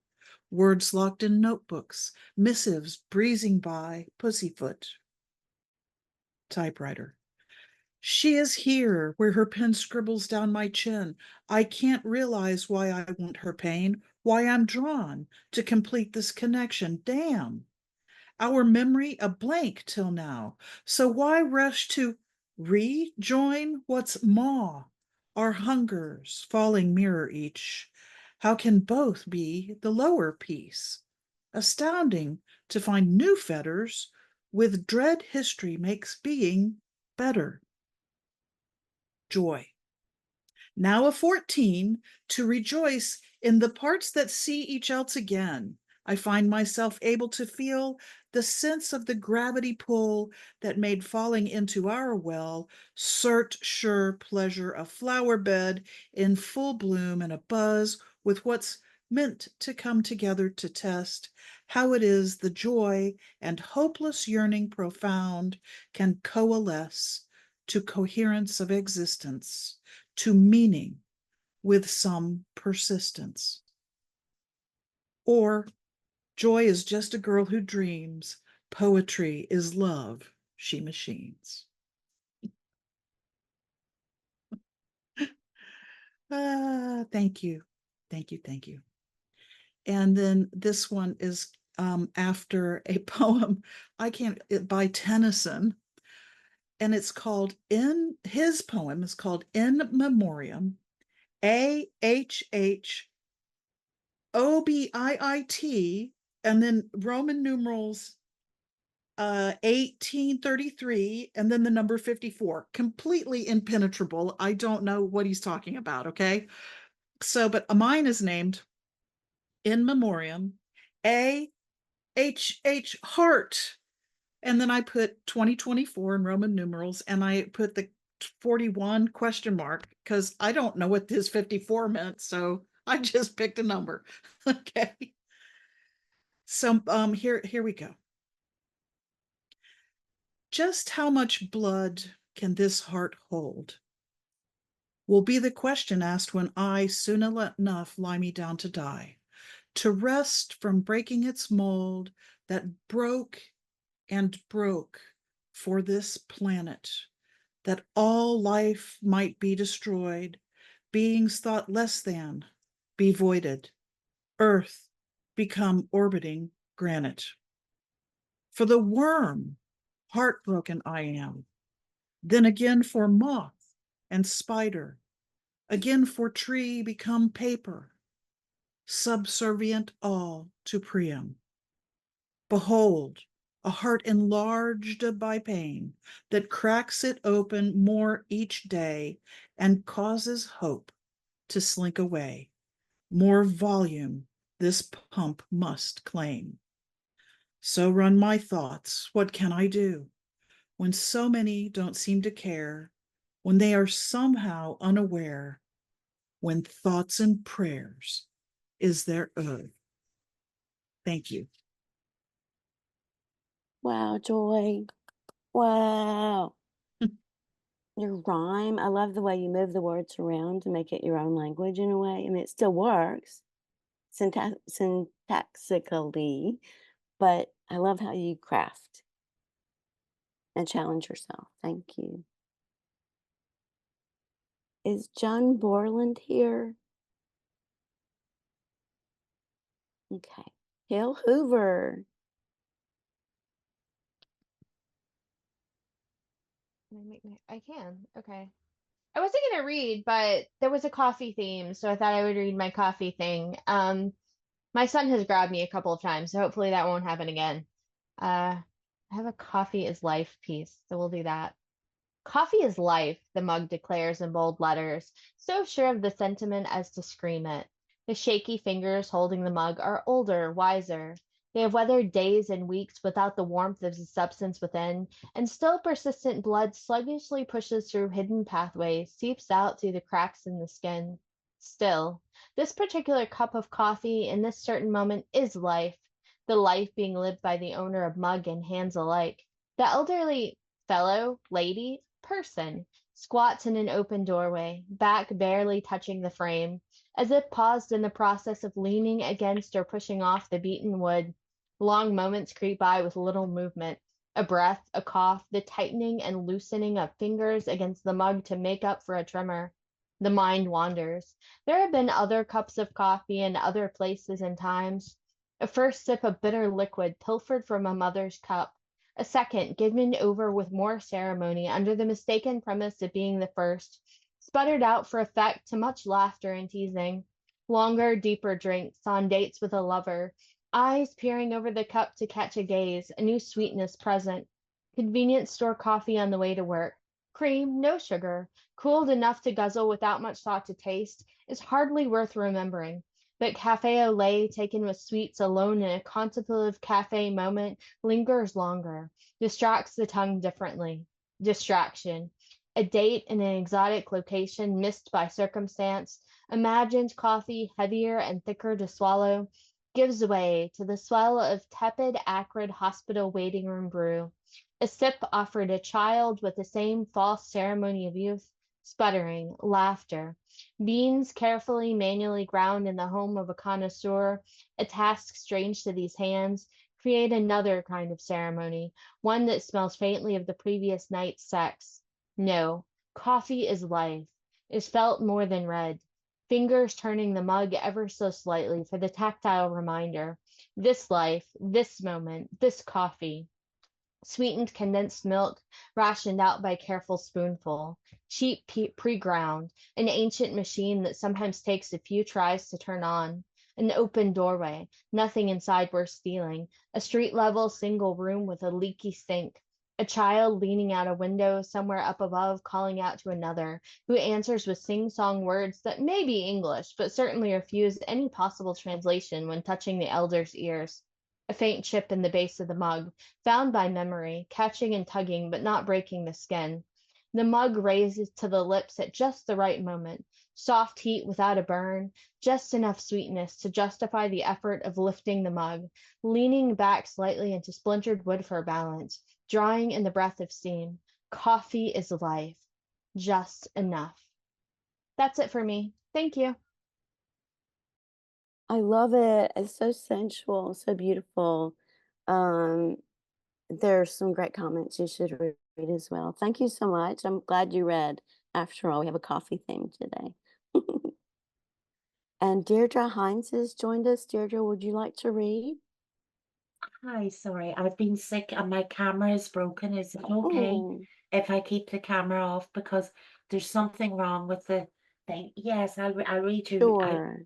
Words locked in notebooks, missives breezing by, pussyfoot. Typewriter. She is here, where her pen scribbles down my chin. I can't realize why I want her pain, why I'm drawn to complete this connection. Damn. Our memory a blank till now. So why rush to rejoin what's maw? Our hungers falling mirror each. How can both be the lower piece? Astounding to find new fetters with dread history makes being better. Joy. Now a 14, to rejoice In the parts that see each else again, I find myself able to feel the sense of the gravity pull that made falling into our well cert sure pleasure a flower bed in full bloom and a buzz with what's meant to come together to test how it is the joy and hopeless yearning profound can coalesce to coherence of existence, to meaning with some persistence. Or joy is just a girl who dreams, poetry is love she machines. Thank you. Thank you. Thank you. And then this one is after a poem by Tennyson, and it's called his poem is called In Memoriam, AHHOBIIT, and then Roman numerals 1833, and then the number 54. Completely impenetrable. I don't know what he's talking about. Okay. So, but mine is named In Memoriam, AHH Heart. And then I put 2024 in Roman numerals, and I put the 41 question mark because I don't know what this 54 meant. So I just picked a number. Okay. So here we go. Just how much blood can this heart hold? Will be the question asked when I soon enough lie me down to die, to rest from breaking its mold that broke and broke for this planet, that all life might be destroyed, beings thought less than, be voided, earth become orbiting granite. For the worm, heartbroken I am, then again for moth and spider, again for tree become paper, subservient all to Priam. Behold, a heart enlarged by pain that cracks it open more each day and causes hope to slink away. More volume this pump must claim. So run my thoughts. What can I do when so many don't seem to care, when they are somehow unaware, when thoughts and prayers is their oath? Thank you. Wow, Joy. Wow. Your rhyme. I love the way you move the words around to make it your own language in a way. I mean, it still works syntactically, but I love how you craft and challenge yourself. Thank you. Is John Borland here? Okay. Hil Hoover. I can. Okay. I wasn't gonna read, but there was a coffee theme, so I thought I would read my coffee thing. My son has grabbed me a couple of times, so hopefully that won't happen again. I have a coffee is life piece, so we'll do that. Coffee is life, the mug declares in bold letters, so sure of the sentiment as to scream it. The shaky fingers holding the mug are older, wiser. They have weathered days and weeks without the warmth of the substance within, and still persistent blood sluggishly pushes through hidden pathways, seeps out through the cracks in the skin. Still, this particular cup of coffee in this certain moment is life, the life being lived by the owner of mug and hands alike. The elderly fellow, lady, person squats in an open doorway, back barely touching the frame, as if paused in the process of leaning against or pushing off the beaten wood. Long moments creep by with little movement, a breath, a cough, the tightening and loosening of fingers against the mug to make up for a tremor. The mind wanders. There have been other cups of coffee in other places and times. A first sip of bitter liquid pilfered from a mother's cup, a second given over with more ceremony under the mistaken premise of being the first, sputtered out for effect to much laughter and teasing. Longer, deeper drinks on dates with a lover, eyes peering over the cup to catch a gaze, a new sweetness present. Convenience store coffee on the way to work. Cream, no sugar, cooled enough to guzzle without much thought to taste, is hardly worth remembering. But cafe au lait taken with sweets alone in a contemplative cafe moment lingers longer, distracts the tongue differently. Distraction. A date in an exotic location missed by circumstance, imagined coffee heavier and thicker to swallow, gives way to the swell of tepid, acrid hospital waiting room brew. A sip offered a child with the same false ceremony of youth, sputtering, laughter. Beans carefully, manually ground in the home of a connoisseur, a task strange to these hands, create another kind of ceremony, one that smells faintly of the previous night's sex. No, coffee is life, is felt more than read. Fingers turning the mug ever so slightly for the tactile reminder. This life, this moment, this coffee. Sweetened condensed milk, rationed out by careful spoonful. Cheap pre-ground, an ancient machine that sometimes takes a few tries to turn on. An open doorway, nothing inside worth stealing. A street-level single room with a leaky sink. A child leaning out a window somewhere up above calling out to another, who answers with sing-song words that may be English, but certainly refuse any possible translation when touching the elder's ears. A faint chip in the base of the mug, found by memory, catching and tugging but not breaking the skin. The mug raises to the lips at just the right moment, soft heat without a burn, just enough sweetness to justify the effort of lifting the mug, leaning back slightly into splintered wood for balance, drawing in the breath of steam. Coffee is life. Just enough. That's it for me. Thank you. I love it. It's so sensual, so beautiful. There's some great comments you should read as well. Thank you so much. I'm glad you read. After all, we have a coffee theme today. And Deirdre Hines has joined us. Deirdre, would you like to read? Hi, sorry, I've been sick and my camera is broken. Is it okay Oh, if I keep the camera off because there's something wrong with the thing? Yes, I'll read you. sure.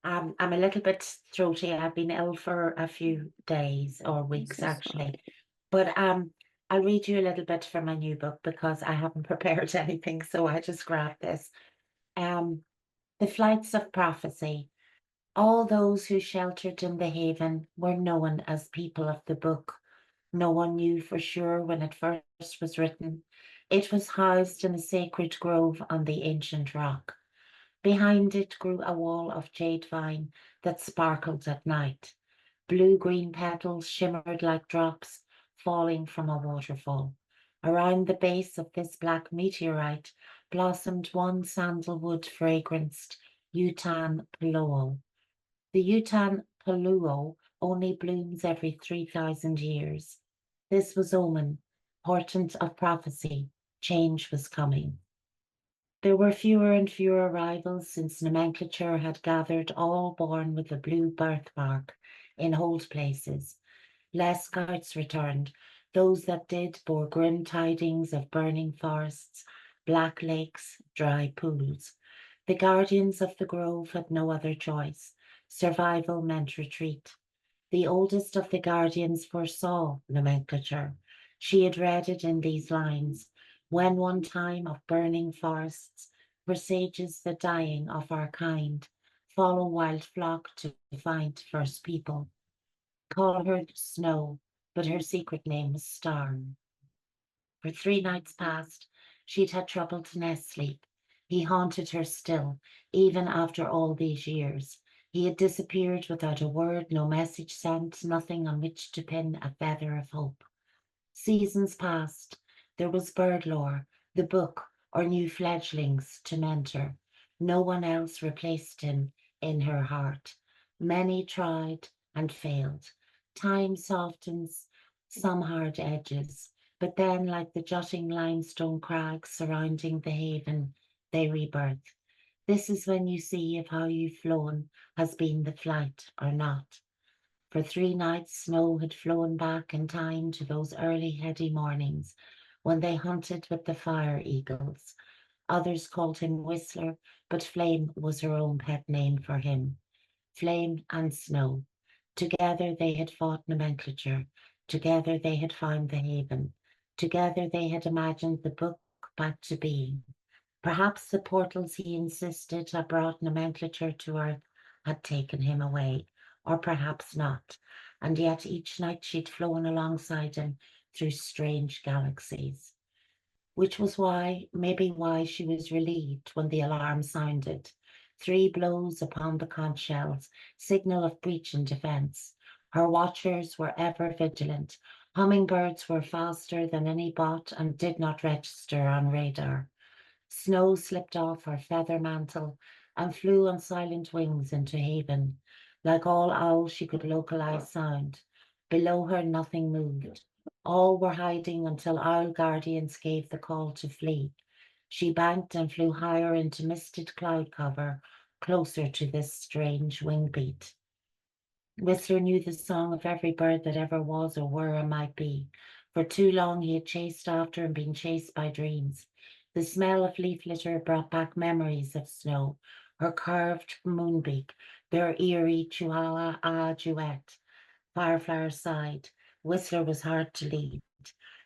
I'm a little bit throaty. I've been ill for a few days or I'm weeks so actually. sorry. But I'll read you a little bit from my new book because I haven't prepared anything, so I just grabbed this. The Flights of Prophecy. All those who sheltered in the haven were known as people of the book. No one knew for sure when it first was written. It was housed in a sacred grove on the ancient rock. Behind it grew a wall of jade vine that sparkled at night. Blue-green petals shimmered like drops falling from a waterfall. Around the base of this black meteorite blossomed one sandalwood fragranced Utan Puluo. The Utan Puluo only blooms every 3,000 years. This was omen, portent of prophecy. Change was coming. There were fewer and fewer arrivals since nomenclature had gathered all born with a blue birthmark in hold places. Less scouts returned. Those that did bore grim tidings of burning forests, black lakes, dry pools. The guardians of the grove had no other choice. Survival meant retreat. The oldest of the guardians foresaw nomenclature. She had read it in these lines. When one time of burning forests presages the dying of our kind, follow wild flock to find first people. Call her Snow, but her secret name was Star. For 3 nights past, she'd had trouble to nest sleep. He haunted her still, even after all these years. He had disappeared without a word, no message sent, nothing on which to pin a feather of hope. Seasons passed. There was bird lore, the book, or new fledglings to mentor. No one else replaced him in her heart. Many tried and failed. Time softens some hard edges, but then, like the jutting limestone crags surrounding the haven, they rebirth. This is when you see if how you've flown has been the flight or not. For 3 nights, Snow had flown back in time to those early heady mornings when they hunted with the fire eagles. Others called him Whistler, but Flame was her own pet name for him. Flame and Snow. Together they had fought nomenclature. Together they had found the haven. Together they had imagined the book back to being. Perhaps the portals he insisted had brought nomenclature to Earth had taken him away, or perhaps not, and yet each night she'd flown alongside him through strange galaxies. Which was maybe why she was relieved when the alarm sounded. 3 blows upon the conch shells, signal of breach and defence. Her watchers were ever vigilant. Hummingbirds were faster than any bot and did not register on radar. Snow slipped off her feather mantle and flew on silent wings into haven. Like all owls, she could localize sound. Below her, nothing moved. All were hiding until owl guardians gave the call to flee. She banked and flew higher into misted cloud cover, closer to this strange wing beat. Whistler knew the song of every bird that ever was or were or might be. For too long he had chased after and been chased by dreams. The smell of leaf litter brought back memories of snow, her curved moonbeak, their eerie chihuahua duet. Fireflower sighed. Whistler was hard to lead.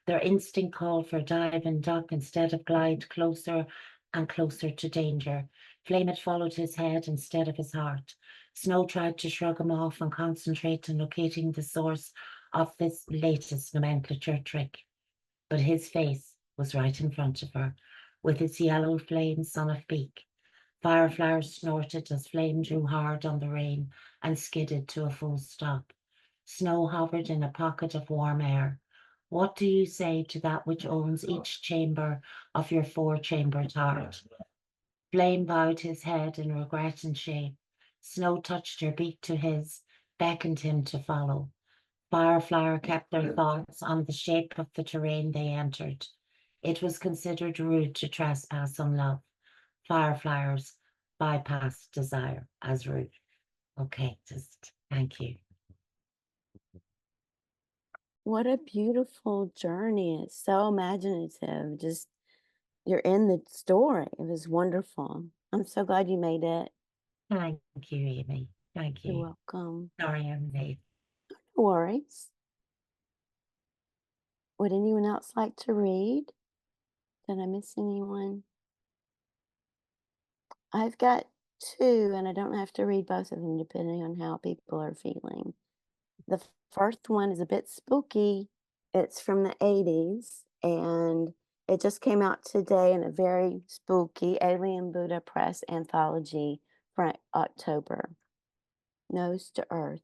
Their instinct called for dive and duck instead of glide closer and closer to danger. Flame had followed his head instead of his heart. Snow tried to shrug him off and concentrate on locating the source of this latest nomenclature trick. But his face was right in front of her, with its yellow flame son of beak. Fireflower snorted as Flame drew hard on the rein and skidded to a full stop. Snow hovered in a pocket of warm air. What do you say to that which owns each chamber of your 4-chambered heart? Flame bowed his head in regret and shame. Snow touched her beak to his, beckoned him to follow. Fireflower kept their thoughts on the shape of the terrain they entered. It was considered rude to trespass on love. Fireflowers bypassed desire as rude. Okay, just thank you. What a beautiful journey. It's so imaginative. Just, you're in the story. It was wonderful. I'm so glad you made it. Thank you, Amy. Thank you. You're welcome. Sorry I'm late. No worries. Would anyone else like to read? Did I miss anyone? I've got 2, and I don't have to read both of them depending on how people are feeling. The first one is a bit spooky. It's from the 80s, and it just came out today in a very spooky Alien Buddha Press anthology for October. Nose to Earth.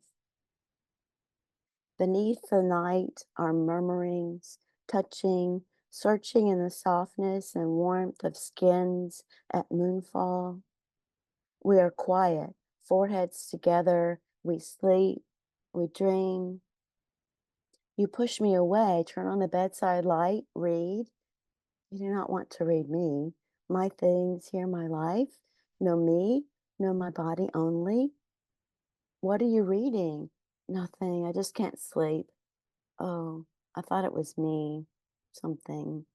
Beneath the night are murmurings, touching, searching in the softness and warmth of skins at moonfall. We are quiet, foreheads together, we sleep, we dream. You push me away, turn on the bedside light, read. You do not want to read me. My things, hear my life, know me, know my body only. What are you reading? Nothing, I just can't sleep. Oh, I thought it was me, something.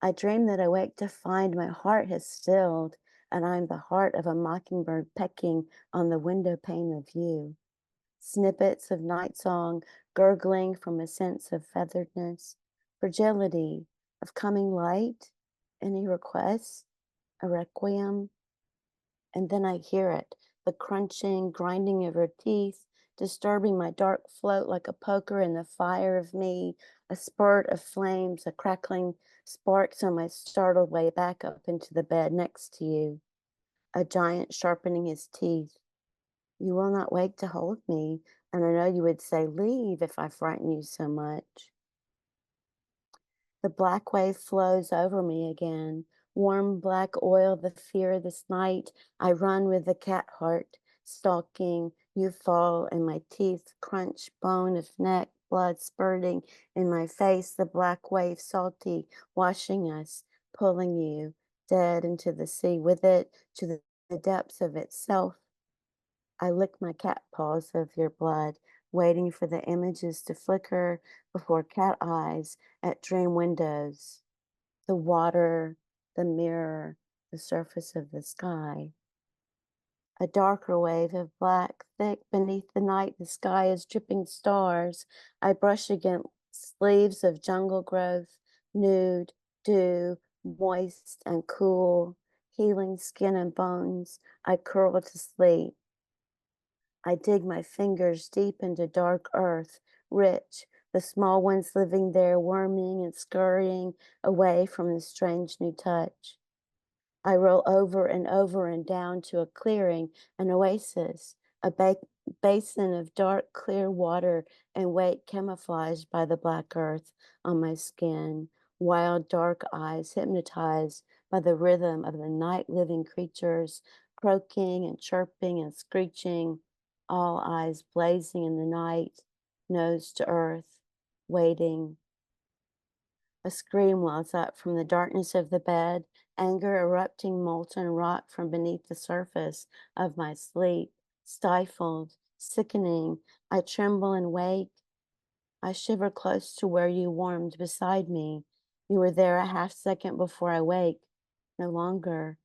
I dream that I wake to find my heart has stilled, and I'm the heart of a mockingbird pecking on the window pane of you. Snippets of night song gurgling from a sense of featheredness, fragility, of coming light. Any requests? A requiem? And then I hear it, the crunching, grinding of her teeth, disturbing my dark float like a poker in the fire of me, a spurt of flames, a crackling sparks on my startled way back up into the bed next to you, a giant sharpening his teeth. You will not wake to hold me, and I know you would say, leave if I frighten you so much. The black wave flows over me again, warm black oil, the fear of this night. I run with the cat heart, stalking, you fall, and my teeth crunch, bone of neck, blood spurting in my face, the black wave salty, washing us, pulling you, dead into the sea, with it to the depths of itself. I lick my cat paws of your blood, waiting for the images to flicker before cat eyes at dream windows. The water, the mirror, the surface of the sky. A darker wave of black, thick beneath the night, the sky is dripping stars. I brush against leaves of jungle growth, nude, dew, moist and cool. healing skin and bones, I curl to sleep. I dig my fingers deep into dark earth, rich, the small ones living there worming and scurrying away from the strange new touch. I roll over and down to a clearing, an oasis, a basin of dark, clear water, and wait camouflaged by the black earth on my skin, wild, dark eyes hypnotized by the rhythm of the night-living creatures, croaking and chirping and screeching, all eyes blazing in the night, nose to earth, waiting. A scream wells up from the darkness of the bed, anger erupting molten rock from beneath the surface of my sleep, stifled, sickening. I tremble and wake. I shiver close to where you warmed beside me. You were there a half second before I wake. No longer.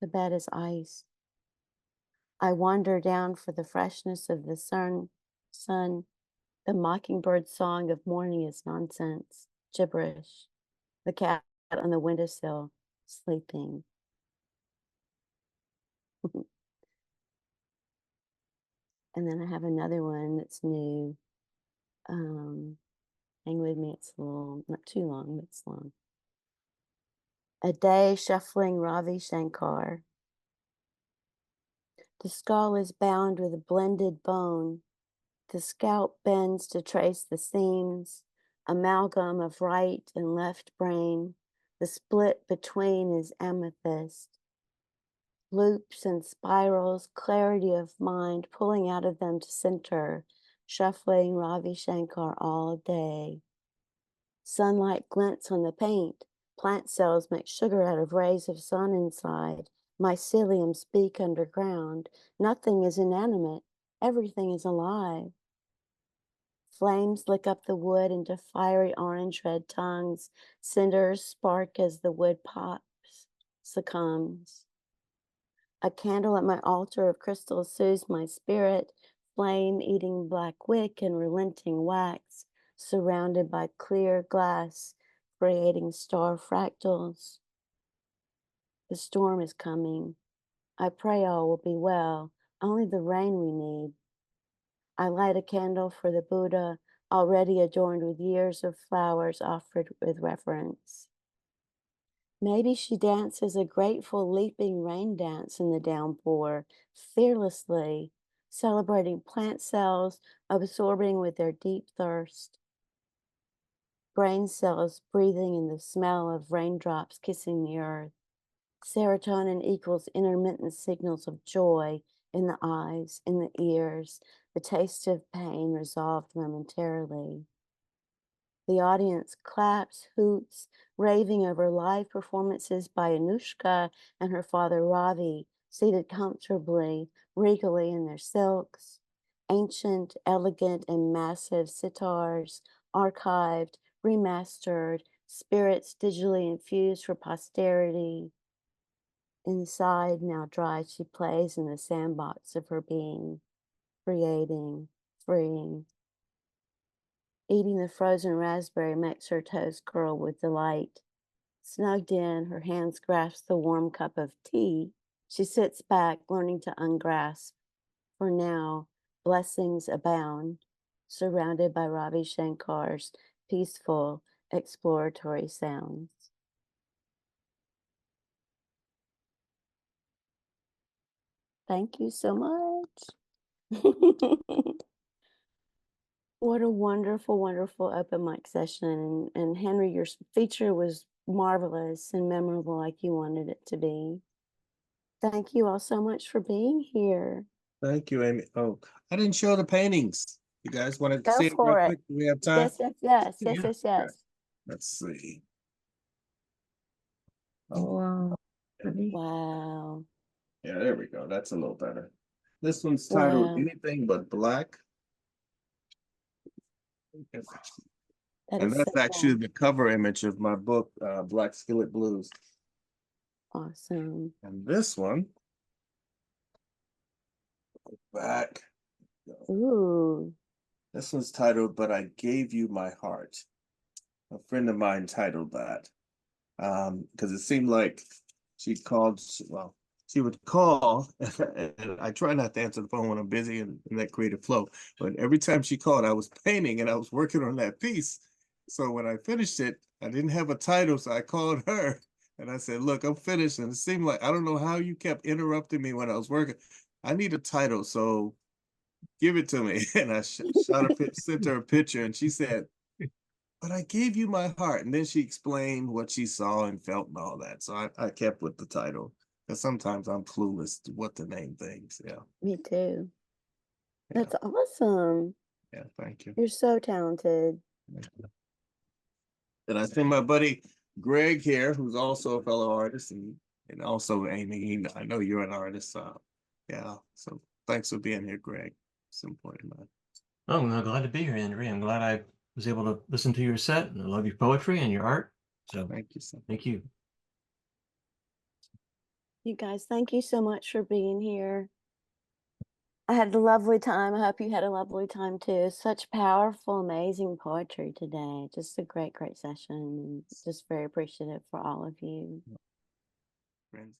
The bed is ice. I wander down for the freshness of the sun. The mockingbird song of morning is nonsense, gibberish. The cat on the windowsill, sleeping. And then I have another one that's new. Hang with me, it's a little, not too long, but it's long. A day shuffling Ravi Shankar. The skull is bound with a blended bone. The scalp bends to trace the seams, amalgam of right and left brain. The split between is amethyst. Loops and spirals, clarity of mind, pulling out of them to center, shuffling Ravi Shankar all day. Sunlight glints on the paint. Plant cells make sugar out of rays of sun inside. Mycelium speak underground. Nothing is inanimate. Everything is alive. Flames lick up the wood into fiery orange-red tongues. Cinders spark as the wood pops, succumbs. A candle at my altar of crystal soothes my spirit, flame-eating black wick and relenting wax, surrounded by clear glass, creating star fractals. The storm is coming. I pray all will be well, only the rain we need. I light a candle for the Buddha, already adorned with years of flowers offered with reverence. Maybe she dances a grateful leaping rain dance in the downpour, fearlessly, celebrating plant cells, absorbing with their deep thirst. Brain cells breathing in the smell of raindrops kissing the earth. Serotonin equals intermittent signals of joy in the eyes, in the ears, the taste of pain resolved momentarily. The audience claps, hoots, raving over live performances by Anushka and her father Ravi, seated comfortably, regally in their silks. Ancient, elegant, and massive sitars, archived, remastered, spirits digitally infused for posterity. Inside, now dry, she plays in the sandbox of her being, creating, freeing. Eating the frozen raspberry makes her toes curl with delight. Snugged in, her hands grasp the warm cup of tea. She sits back, learning to ungrasp. For now, blessings abound, surrounded by Ravi Shankar's peaceful, exploratory sounds. Thank you so much. What a wonderful, wonderful open mic session. And Henry, your feature was marvelous and memorable like you wanted it to be. Thank you all so much for being here. Thank you, Amy. Oh, I didn't show the paintings. You guys want to Go see it real for it. quick? Do we have time? Yes. Okay. Let's see. Wow. Wow. Yeah, there we go. That's a little better. This one's titled Wow. Anything But Black. That And is that's so actually cool. the cover image of my book, Black Skillet Blues. Awesome. And this one, back. Ooh. This one's titled But I Gave You My Heart. A friend of mine titled that because it seemed like she called, well, she would call, and I try not to answer the phone when I'm busy in that creative flow. But every time she called, I was painting and I was working on that piece. So when I finished it, I didn't have a title, so I called her and I said, look, I'm finished. And it seemed like, I don't know how you kept interrupting me when I was working. I need a title, so give it to me. And I sent her a picture, and she said, but I gave you my heart. And then she explained what she saw and felt and all that. So I kept with the title, because sometimes I'm clueless to what to name things. Yeah. Me too. That's awesome. Yeah, thank you. You're so talented. And I send my buddy Greg here, who's also a fellow artist, and also Amy. I know you're an artist. Yeah. So thanks for being here, Greg. It's important, man. Oh, I'm glad to be here, Andrea. I'm glad I was able to listen to your set, and I love your poetry and your art. So thank you, sir. Thank you. You guys, thank you so much for being here. I had a lovely time. I hope you had a lovely time too. Such powerful, amazing poetry today. Just a great, great session. And just very appreciative for all of you. Friends.